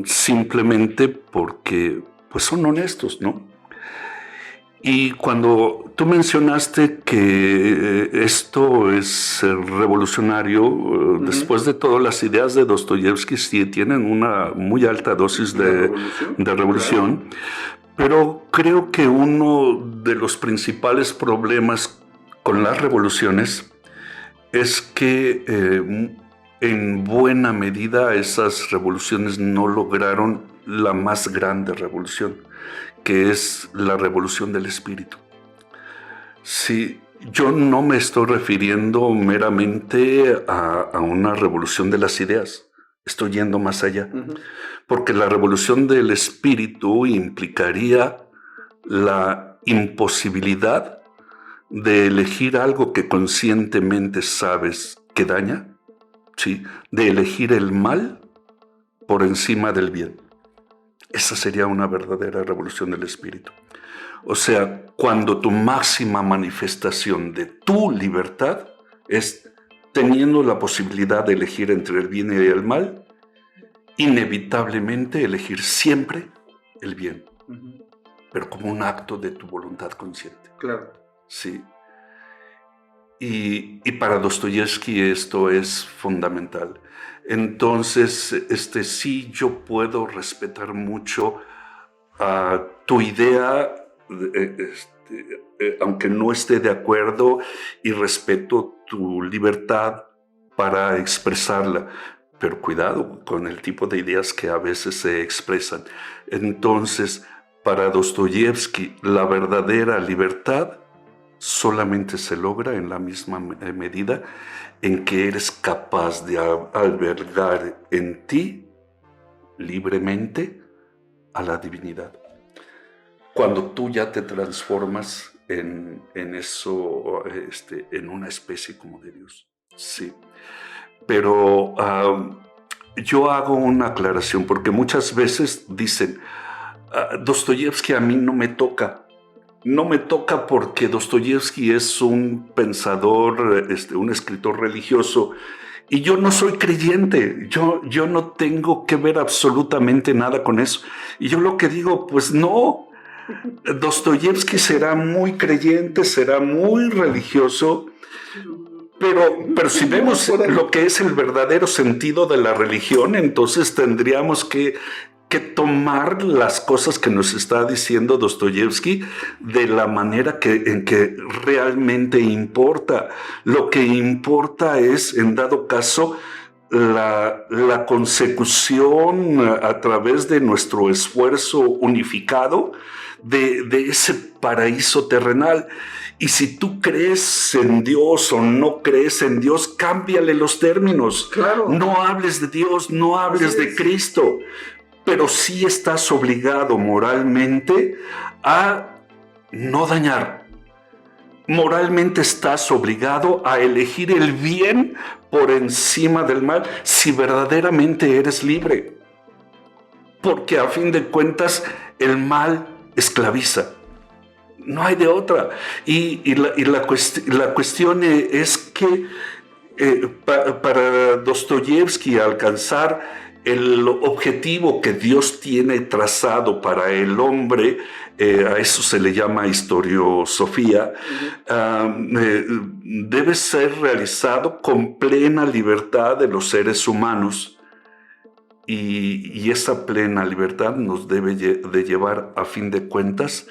simplemente porque pues son honestos, ¿no? Y cuando tú mencionaste que esto es revolucionario, después de todo, las ideas de Dostoyevsky sí tienen una muy alta dosis de revolución, pero creo que uno de los principales problemas con las revoluciones es que en buena medida esas revoluciones no lograron la más grande revolución, que es la revolución del espíritu. Sí, yo no me estoy refiriendo meramente a una revolución de las ideas, estoy yendo más allá, porque la revolución del espíritu implicaría la imposibilidad de elegir algo que conscientemente sabes que daña, ¿sí? De elegir el mal por encima del bien. Esa sería una verdadera revolución del espíritu. O sea, cuando tu máxima manifestación de tu libertad es teniendo la posibilidad de elegir entre el bien y el mal, inevitablemente elegir siempre el bien, pero como un acto de tu voluntad consciente. Claro. Sí. Y para Dostoyevsky esto es fundamental. Entonces, sí, yo puedo respetar mucho tu idea, aunque no esté de acuerdo, y respeto tu libertad para expresarla, pero cuidado con el tipo de ideas que a veces se expresan. Entonces, para Dostoyevsky, la verdadera libertad solamente se logra en la misma medida en que eres capaz de albergar en ti libremente a la divinidad. Cuando tú ya te transformas en eso, en una especie como de Dios. Sí. Pero yo hago una aclaración, porque muchas veces dicen, Dostoyevsky a mí no me toca. No me toca porque Dostoyevsky es un pensador, un escritor religioso, y yo no soy creyente, yo no tengo que ver absolutamente nada con eso. Y yo lo que digo, pues no, Dostoyevsky será muy creyente, será muy religioso, pero si vemos lo que es el verdadero sentido de la religión, entonces tendríamos que tomar las cosas que nos está diciendo Dostoyevsky de la manera en que realmente importa. Lo que importa es, en dado caso, la consecución a través de nuestro esfuerzo unificado de ese paraíso terrenal. Y si tú crees en Dios o no crees en Dios, cámbiale los términos. Claro. No hables de Dios, no hables de Cristo. Pero sí estás obligado moralmente a no dañar. Moralmente estás obligado a elegir el bien por encima del mal si verdaderamente eres libre. porque a fin de cuentas el mal esclaviza. No hay de otra. Y la cuestión es que para Dostoyevsky alcanzar el objetivo que Dios tiene trazado para el hombre, a eso se le llama historiosofía, debe ser realizado con plena libertad de los seres humanos. Y esa plena libertad nos debe de llevar, a fin de cuentas,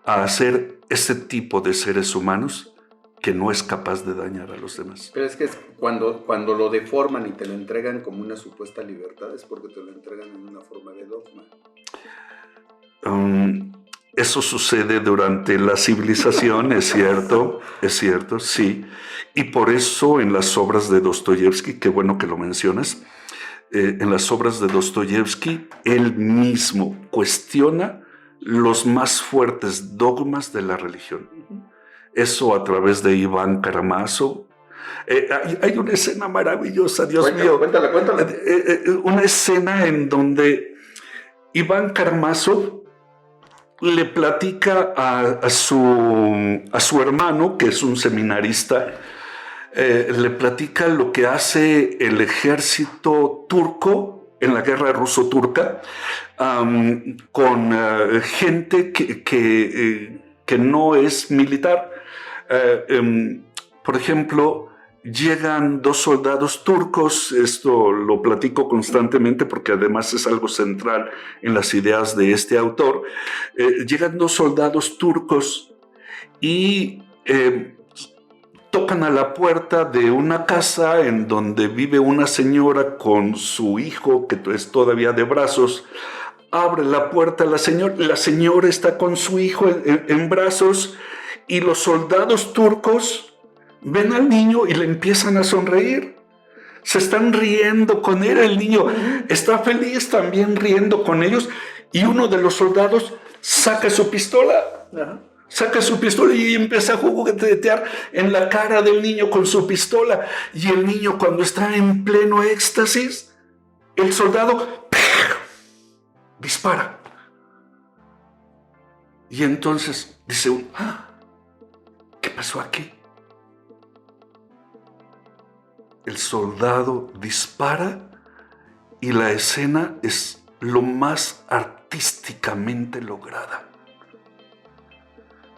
a ser ese tipo de seres humanos que no es capaz de dañar a los demás. Pero es que cuando lo deforman y te lo entregan como una supuesta libertad, es porque te lo entregan en una forma de dogma. Eso sucede durante la civilización, es cierto, sí. Y por eso en las obras de Dostoyevsky, qué bueno que lo mencionas, en las obras de Dostoyevsky, él mismo cuestiona los más fuertes dogmas de la religión. Eso a través de Iván Karamazov. Hay una escena maravillosa, Dios mío. Cuéntala. Una escena en donde Iván Karamazov le platica a su hermano, que es un seminarista, le platica lo que hace el ejército turco en la guerra ruso-turca con gente que no es militar. Por ejemplo, llegan 2 soldados turcos, esto lo platico constantemente porque además es algo central en las ideas de este autor. Llegan 2 soldados turcos y tocan a la puerta de una casa en donde vive una señora con su hijo que es todavía de brazos. Abre la puerta la señora está con su hijo en brazos y los soldados turcos ven al niño y le empiezan a sonreír. Se están riendo con él, el niño está feliz también riendo con ellos y uno de los soldados saca su pistola. Saca su pistola y empieza a juguetear en la cara del niño con su pistola. Y el niño, cuando está en pleno éxtasis, el soldado dispara. Y entonces dice uno, ¿qué pasó aquí? El soldado dispara y la escena es lo más artísticamente lograda.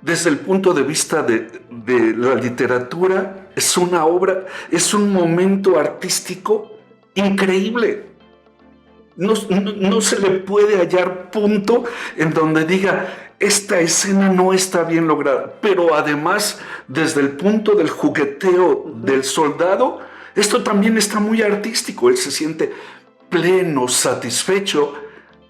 Desde el punto de vista de la literatura, es una obra, es un momento artístico increíble. No se le puede hallar punto en donde diga, esta escena no está bien lograda. Pero además, desde el punto del jugueteo del soldado, esto también está muy artístico. Él se siente pleno, satisfecho,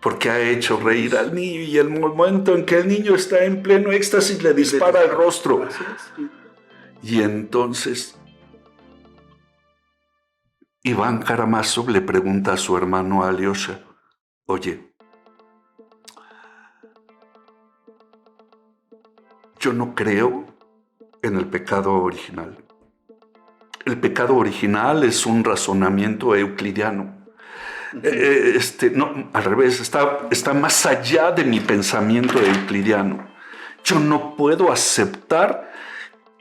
porque ha hecho reír al niño y el momento en que el niño está en pleno éxtasis le dispara al rostro. Y entonces Iván Karamazov le pregunta a su hermano Alyosha, oye, yo no creo en el pecado original. El pecado original es un razonamiento euclidiano. No, al revés, está más allá de mi pensamiento euclidiano. Yo no puedo aceptar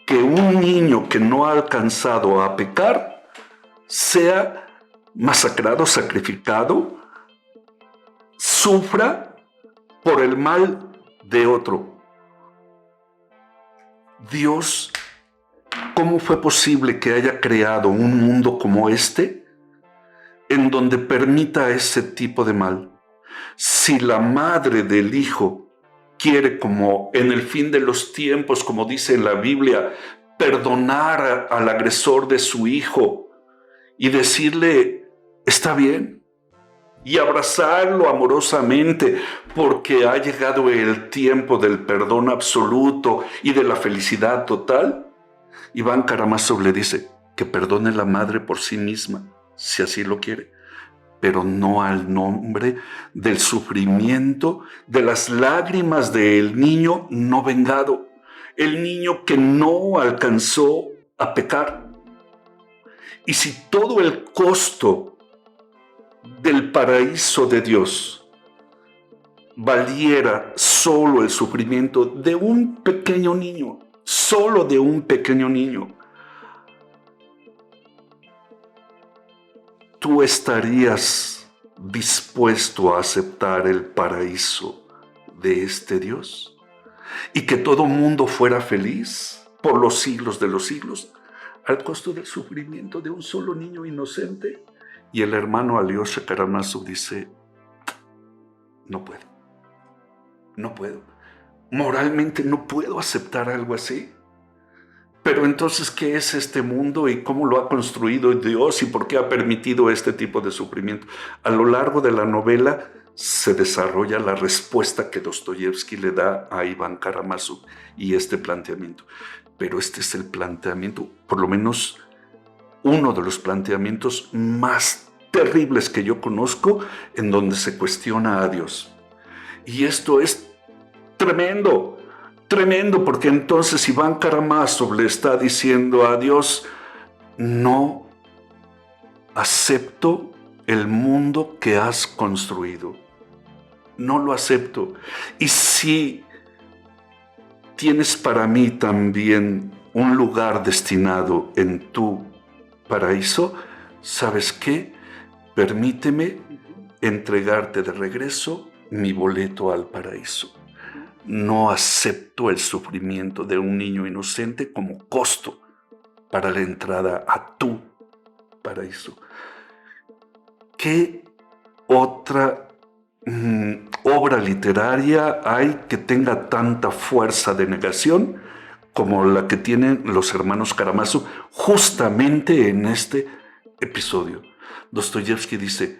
que un niño que no ha alcanzado a pecar sea masacrado, sacrificado, sufra por el mal de otro. Dios, ¿cómo fue posible que haya creado un mundo como este en donde permita ese tipo de mal? Si la madre del hijo quiere, como en el fin de los tiempos, como dice en la Biblia, perdonar al agresor de su hijo y decirle, está bien, y abrazarlo amorosamente, porque ha llegado el tiempo del perdón absoluto y de la felicidad total, Iván Karamazov le dice que perdone la madre por sí misma, si así lo quiere, pero no al nombre del sufrimiento, de las lágrimas del niño no vengado, el niño que no alcanzó a pecar. Y si todo el costo del paraíso de Dios valiera solo el sufrimiento de un pequeño niño, solo de un pequeño niño, ¿tú estarías dispuesto a aceptar el paraíso de este Dios? ¿Y que todo mundo fuera feliz por los siglos de los siglos, al costo del sufrimiento de un solo niño inocente? Y el hermano Alyosha Karamazov dice, no puedo. Moralmente no puedo aceptar algo así. Pero entonces, ¿qué es este mundo y cómo lo ha construido Dios y por qué ha permitido este tipo de sufrimiento? A lo largo de la novela se desarrolla la respuesta que Dostoyevsky le da a Iván Karamazov y este planteamiento. Pero este es el planteamiento, por lo menos uno de los planteamientos más terribles que yo conozco, en donde se cuestiona a Dios. Y esto es tremendo, porque entonces Iván Karamazov le está diciendo a Dios, no acepto el mundo que has construido, no lo acepto. Y si tienes para mí también un lugar destinado en tu paraíso, ¿sabes qué? Permíteme entregarte de regreso mi boleto al paraíso. No acepto el sufrimiento de un niño inocente como costo para la entrada a tu paraíso. ¿Qué otra obra literaria hay que tenga tanta fuerza de negación como la que tienen los hermanos Karamazov justamente en este episodio? Dostoyevsky dice,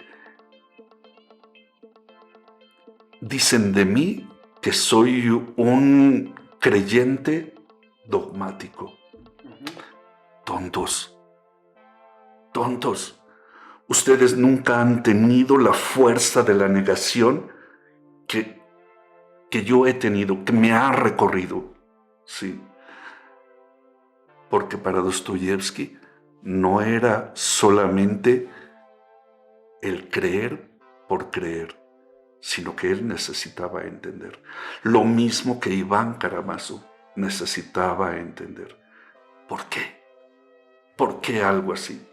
dicen de mí que soy un creyente dogmático. Tontos. Ustedes nunca han tenido la fuerza de la negación que yo he tenido, que me ha recorrido. Sí. Porque para Dostoyevsky no era solamente el creer por creer, sino que él necesitaba entender. Lo mismo que Iván Karamazov necesitaba entender. ¿Por qué? ¿Por qué algo así?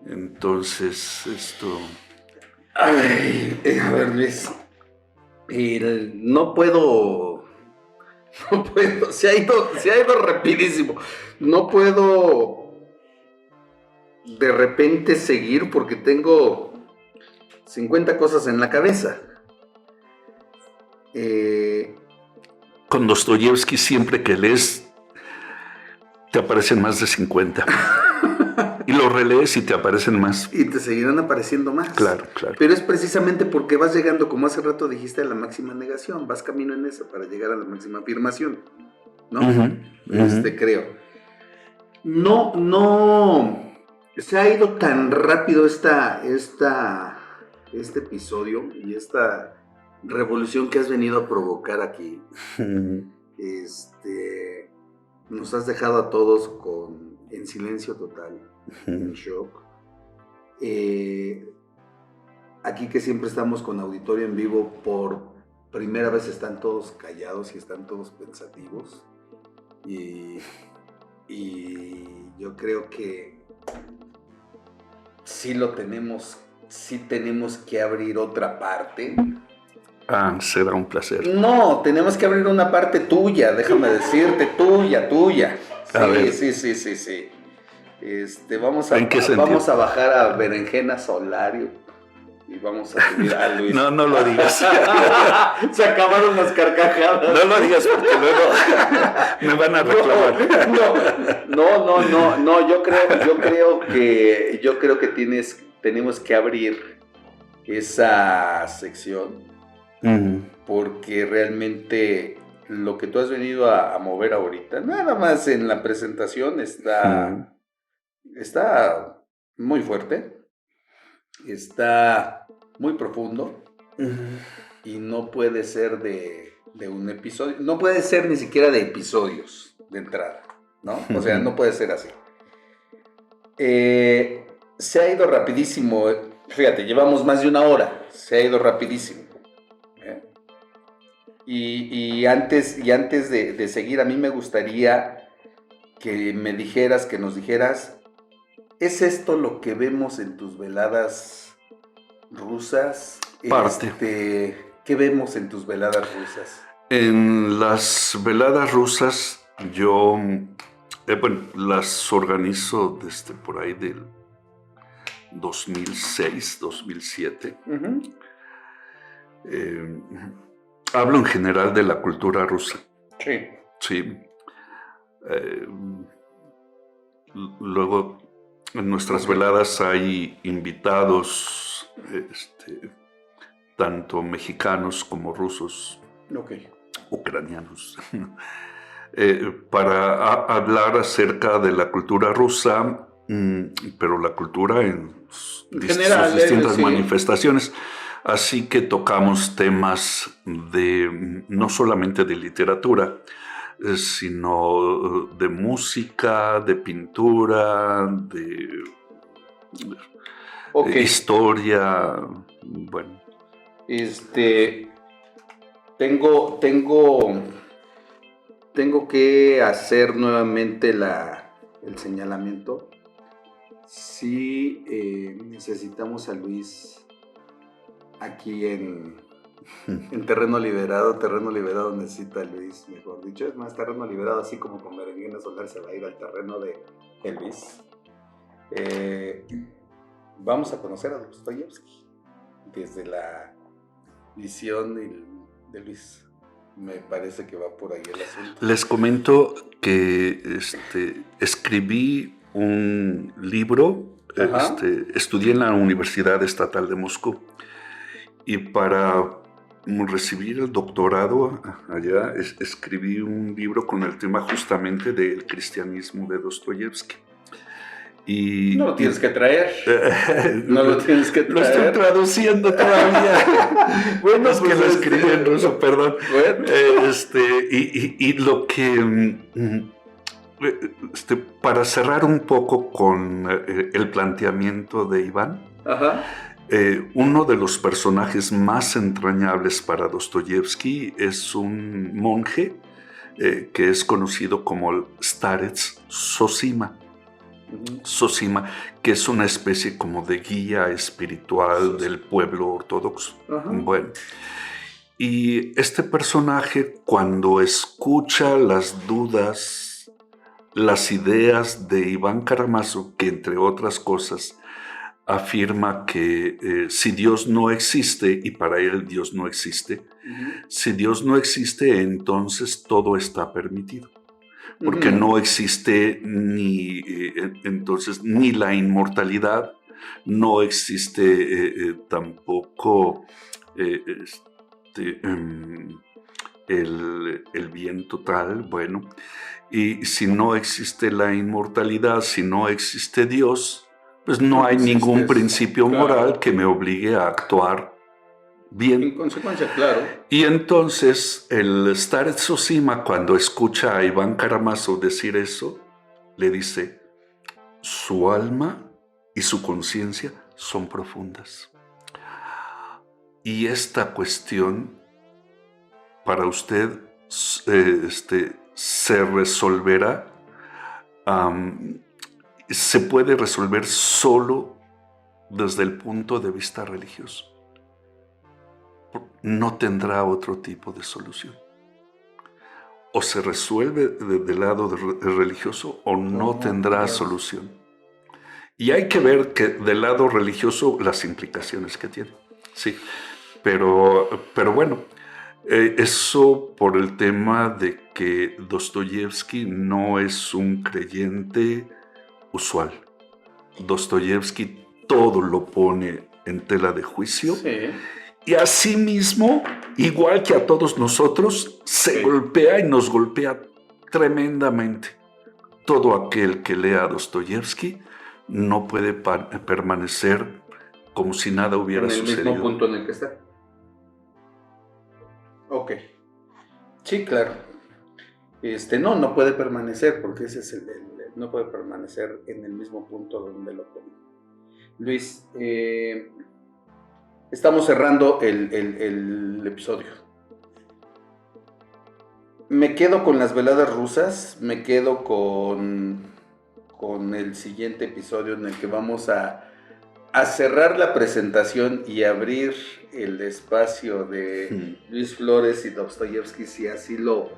Entonces, esto... a ver, Luis. No puedo, se ha ido rapidísimo. No puedo de repente seguir porque tengo 50 cosas en la cabeza. Con Dostoyevsky siempre que lees te aparecen más de 50. Y lo relees y te aparecen más. Y te seguirán apareciendo más. Claro. Pero es precisamente porque vas llegando, como hace rato dijiste, a la máxima negación. Vas camino en eso para llegar a la máxima afirmación, ¿no? Creo. No. Se ha ido tan rápido este episodio y esta revolución que has venido a provocar aquí. Nos has dejado a todos en silencio total, en shock. Aquí que siempre estamos con auditorio en vivo, por primera vez están todos callados y están todos pensativos. Y yo creo que sí tenemos que abrir otra parte. Será un placer. No, tenemos que abrir una parte tuya, déjame decirte, tuya. Sí. Vamos a bajar a Berenjena Solario y vamos a subir a Luis. No lo digas. Se acabaron las carcajadas. No lo digas porque luego me van a reclamar. No, yo creo que tenemos que abrir esa sección. Porque realmente lo que tú has venido a mover ahorita, nada más en la presentación, está muy fuerte, está muy profundo, y no puede ser de un episodio, no puede ser ni siquiera de episodios de entrada, ¿no? O sea, no puede ser así. Se ha ido rapidísimo. Fíjate, llevamos más de una hora, se ha ido rapidísimo. Y antes de seguir, a mí me gustaría que nos dijeras, ¿es esto lo que vemos en tus veladas rusas? Parte. ¿Qué vemos en tus veladas rusas? En las veladas rusas yo, las organizo desde por ahí del 2006, 2007. Uh-huh. Hablo en general de la cultura rusa. Sí. Sí. Luego, en nuestras veladas hay invitados, tanto mexicanos como rusos, ucranianos, para hablar acerca de la cultura rusa, pero la cultura en sus distintas manifestaciones. Así que tocamos temas no solamente de literatura, sino de música, de pintura, de historia. Bueno. Tengo que hacer nuevamente el señalamiento. Sí, necesitamos a Luis aquí en Terreno Liberado. Terreno Liberado necesita a Luis, mejor dicho. Es más, Terreno Liberado, así como con Berenguena Solar, se va a ir al terreno de Luis. Vamos a conocer a Dostoyevsky desde la visión de Luis. Me parece que va por ahí el asunto. Les comento que escribí un libro, estudié en la Universidad Estatal de Moscú, y para recibir el doctorado allá escribí un libro con el tema justamente del cristianismo de Dostoyevsky. No lo tienes que traer. No lo tienes que traer. Lo estoy traduciendo todavía. Bueno, es que lo escribí en ruso, perdón. Bueno. Y lo que... para cerrar un poco con el planteamiento de Iván, uno de los personajes más entrañables para Dostoyevsky es un monje que es conocido como el Starets Zosima. Zosima, que es una especie como de guía espiritual del pueblo ortodoxo. Bueno, y este personaje, cuando escucha las dudas, las ideas de Iván Karamazov, que entre otras cosas afirma que si Dios no existe, y para él Dios no existe, si Dios no existe, entonces todo está permitido. Porque no existe entonces ni la inmortalidad, no existe tampoco el bien total. Bueno, y si no existe la inmortalidad, si no existe Dios, pues no hay ningún principio moral que me obligue a actuar bien. En consecuencia, claro. Y entonces el Starets Zosima, cuando escucha a Iván Karamazov decir eso, le dice: su alma y su conciencia son profundas. Y esta cuestión para usted se resolverá, se puede resolver solo desde el punto de vista religioso. No tendrá otro tipo de solución. O se resuelve del lado religioso o no tendrá solución. Y hay que ver que del lado religioso las implicaciones que tiene. Sí, pero bueno, eso por el tema de que Dostoyevsky no es un creyente usual. Dostoyevsky todo lo pone en tela de juicio. Sí. Y asimismo, igual que a todos nosotros, se golpea y nos golpea tremendamente. Todo aquel que lea a Dostoyevsky no puede permanecer como si nada hubiera sucedido. En el mismo punto en el que está. Ok. Sí, claro. No puede permanecer, porque ese es no puede permanecer en el mismo punto donde lo pone. Luis, estamos cerrando el episodio. Me quedo con las veladas rusas, me quedo con el siguiente episodio en el que vamos a cerrar la presentación y abrir el espacio de Luis Flores y Dostoyevsky, si así lo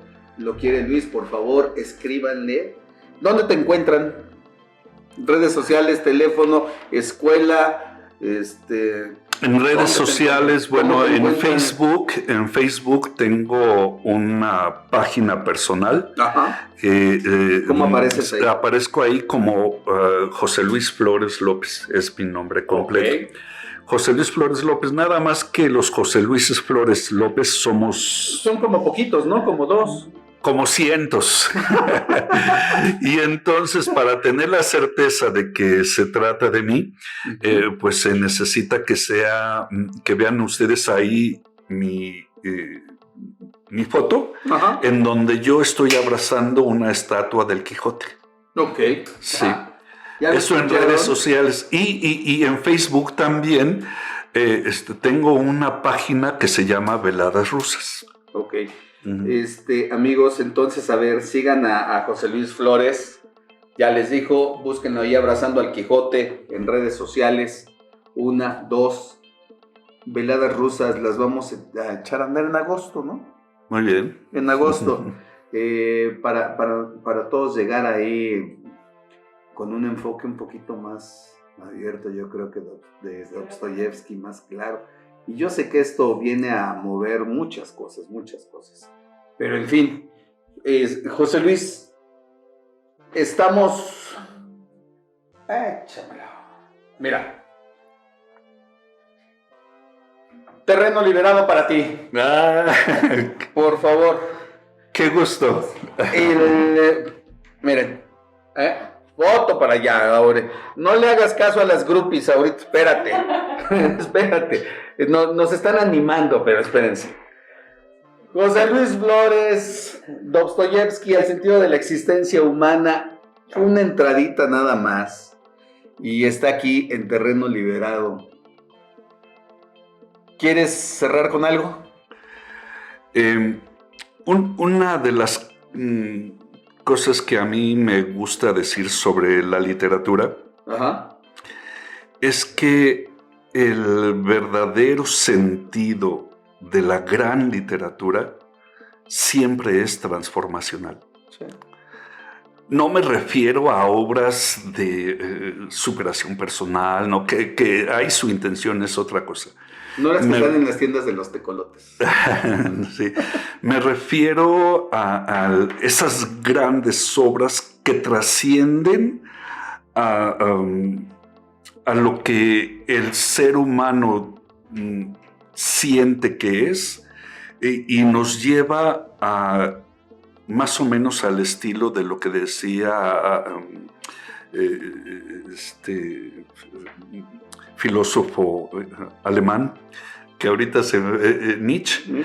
quiere Luis. Por favor, escríbanle. ¿Dónde te encuentran? Redes sociales, teléfono, escuela, En redes sociales, bueno, en Facebook tengo una página personal. Ajá. ¿Cómo apareces ahí? Aparezco ahí como José Luis Flores López, es mi nombre completo. Okay. José Luis Flores López, nada más que los José Luises Flores López Son como poquitos, ¿no? Como 2. como cientos. Y entonces, para tener la certeza de que se trata de mí, pues se necesita que vean ustedes ahí mi foto, Ajá. en donde yo estoy abrazando una estatua del Quijote. Ok. Sí. ¿Ya Eso en escucharon? redes sociales. Y en Facebook también tengo una página que se llama Veladas Rusas. Ok. Amigos, entonces, a ver, sigan a José Luis Flores. Ya les dijo, búsquenlo ahí abrazando al Quijote en redes sociales. 1, 2 veladas rusas, las vamos a echar a andar en agosto, ¿no? Muy bien. En agosto. Para todos llegar ahí con un enfoque un poquito más abierto, yo creo que de Dostoyevsky, más claro. Y yo sé que esto viene a mover muchas cosas. Pero en fin, José Luis, estamos... Échamelo. Mira. Terreno liberado para ti. Por favor. Qué gusto. Miren. Foto para allá ahora. No le hagas caso a las groupies ahorita. Espérate. Espérate. Nos están animando, pero espérense. José Luis Flores, Dostoyevsky, El sentido de la existencia humana. Una entradita nada más. Y está aquí en Terreno Liberado. ¿Quieres cerrar con algo? Una de las cosas que a mí me gusta decir sobre la literatura es que el verdadero sentido de la gran literatura siempre es transformacional. Sí. No me refiero a obras de superación personal, ¿no? Que ahí su intención es otra cosa. No las que están en las tiendas de los tecolotes. Sí. Me refiero a esas grandes obras que trascienden a lo que el ser humano siente que es y nos lleva a más o menos al estilo de lo que decía filósofo alemán, que ahorita Nietzsche,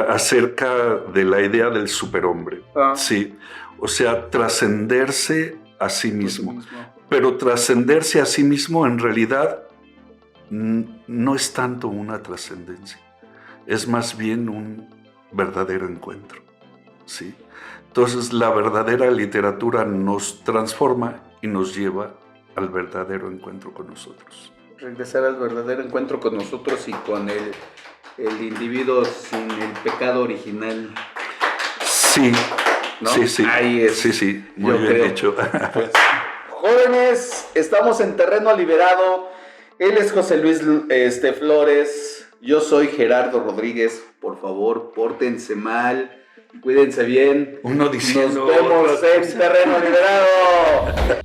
acerca de la idea del superhombre. Sí, o sea, trascenderse a sí mismo. Pero trascenderse a sí mismo en realidad no es tanto una trascendencia, es más bien un verdadero encuentro. ¿Sí? Entonces la verdadera literatura nos transforma y nos lleva al verdadero encuentro con nosotros. Regresar al verdadero encuentro con nosotros y con el individuo sin el pecado original. Sí, ¿no? Sí. Ahí es. Sí, muy bien dicho. Pues, jóvenes, estamos en Terreno Liberado. Él es José Luis Flores. Yo soy Gerardo Rodríguez. Por favor, pórtense mal. Cuídense bien. Uno diciendo. Nos vemos en Terreno Liberado.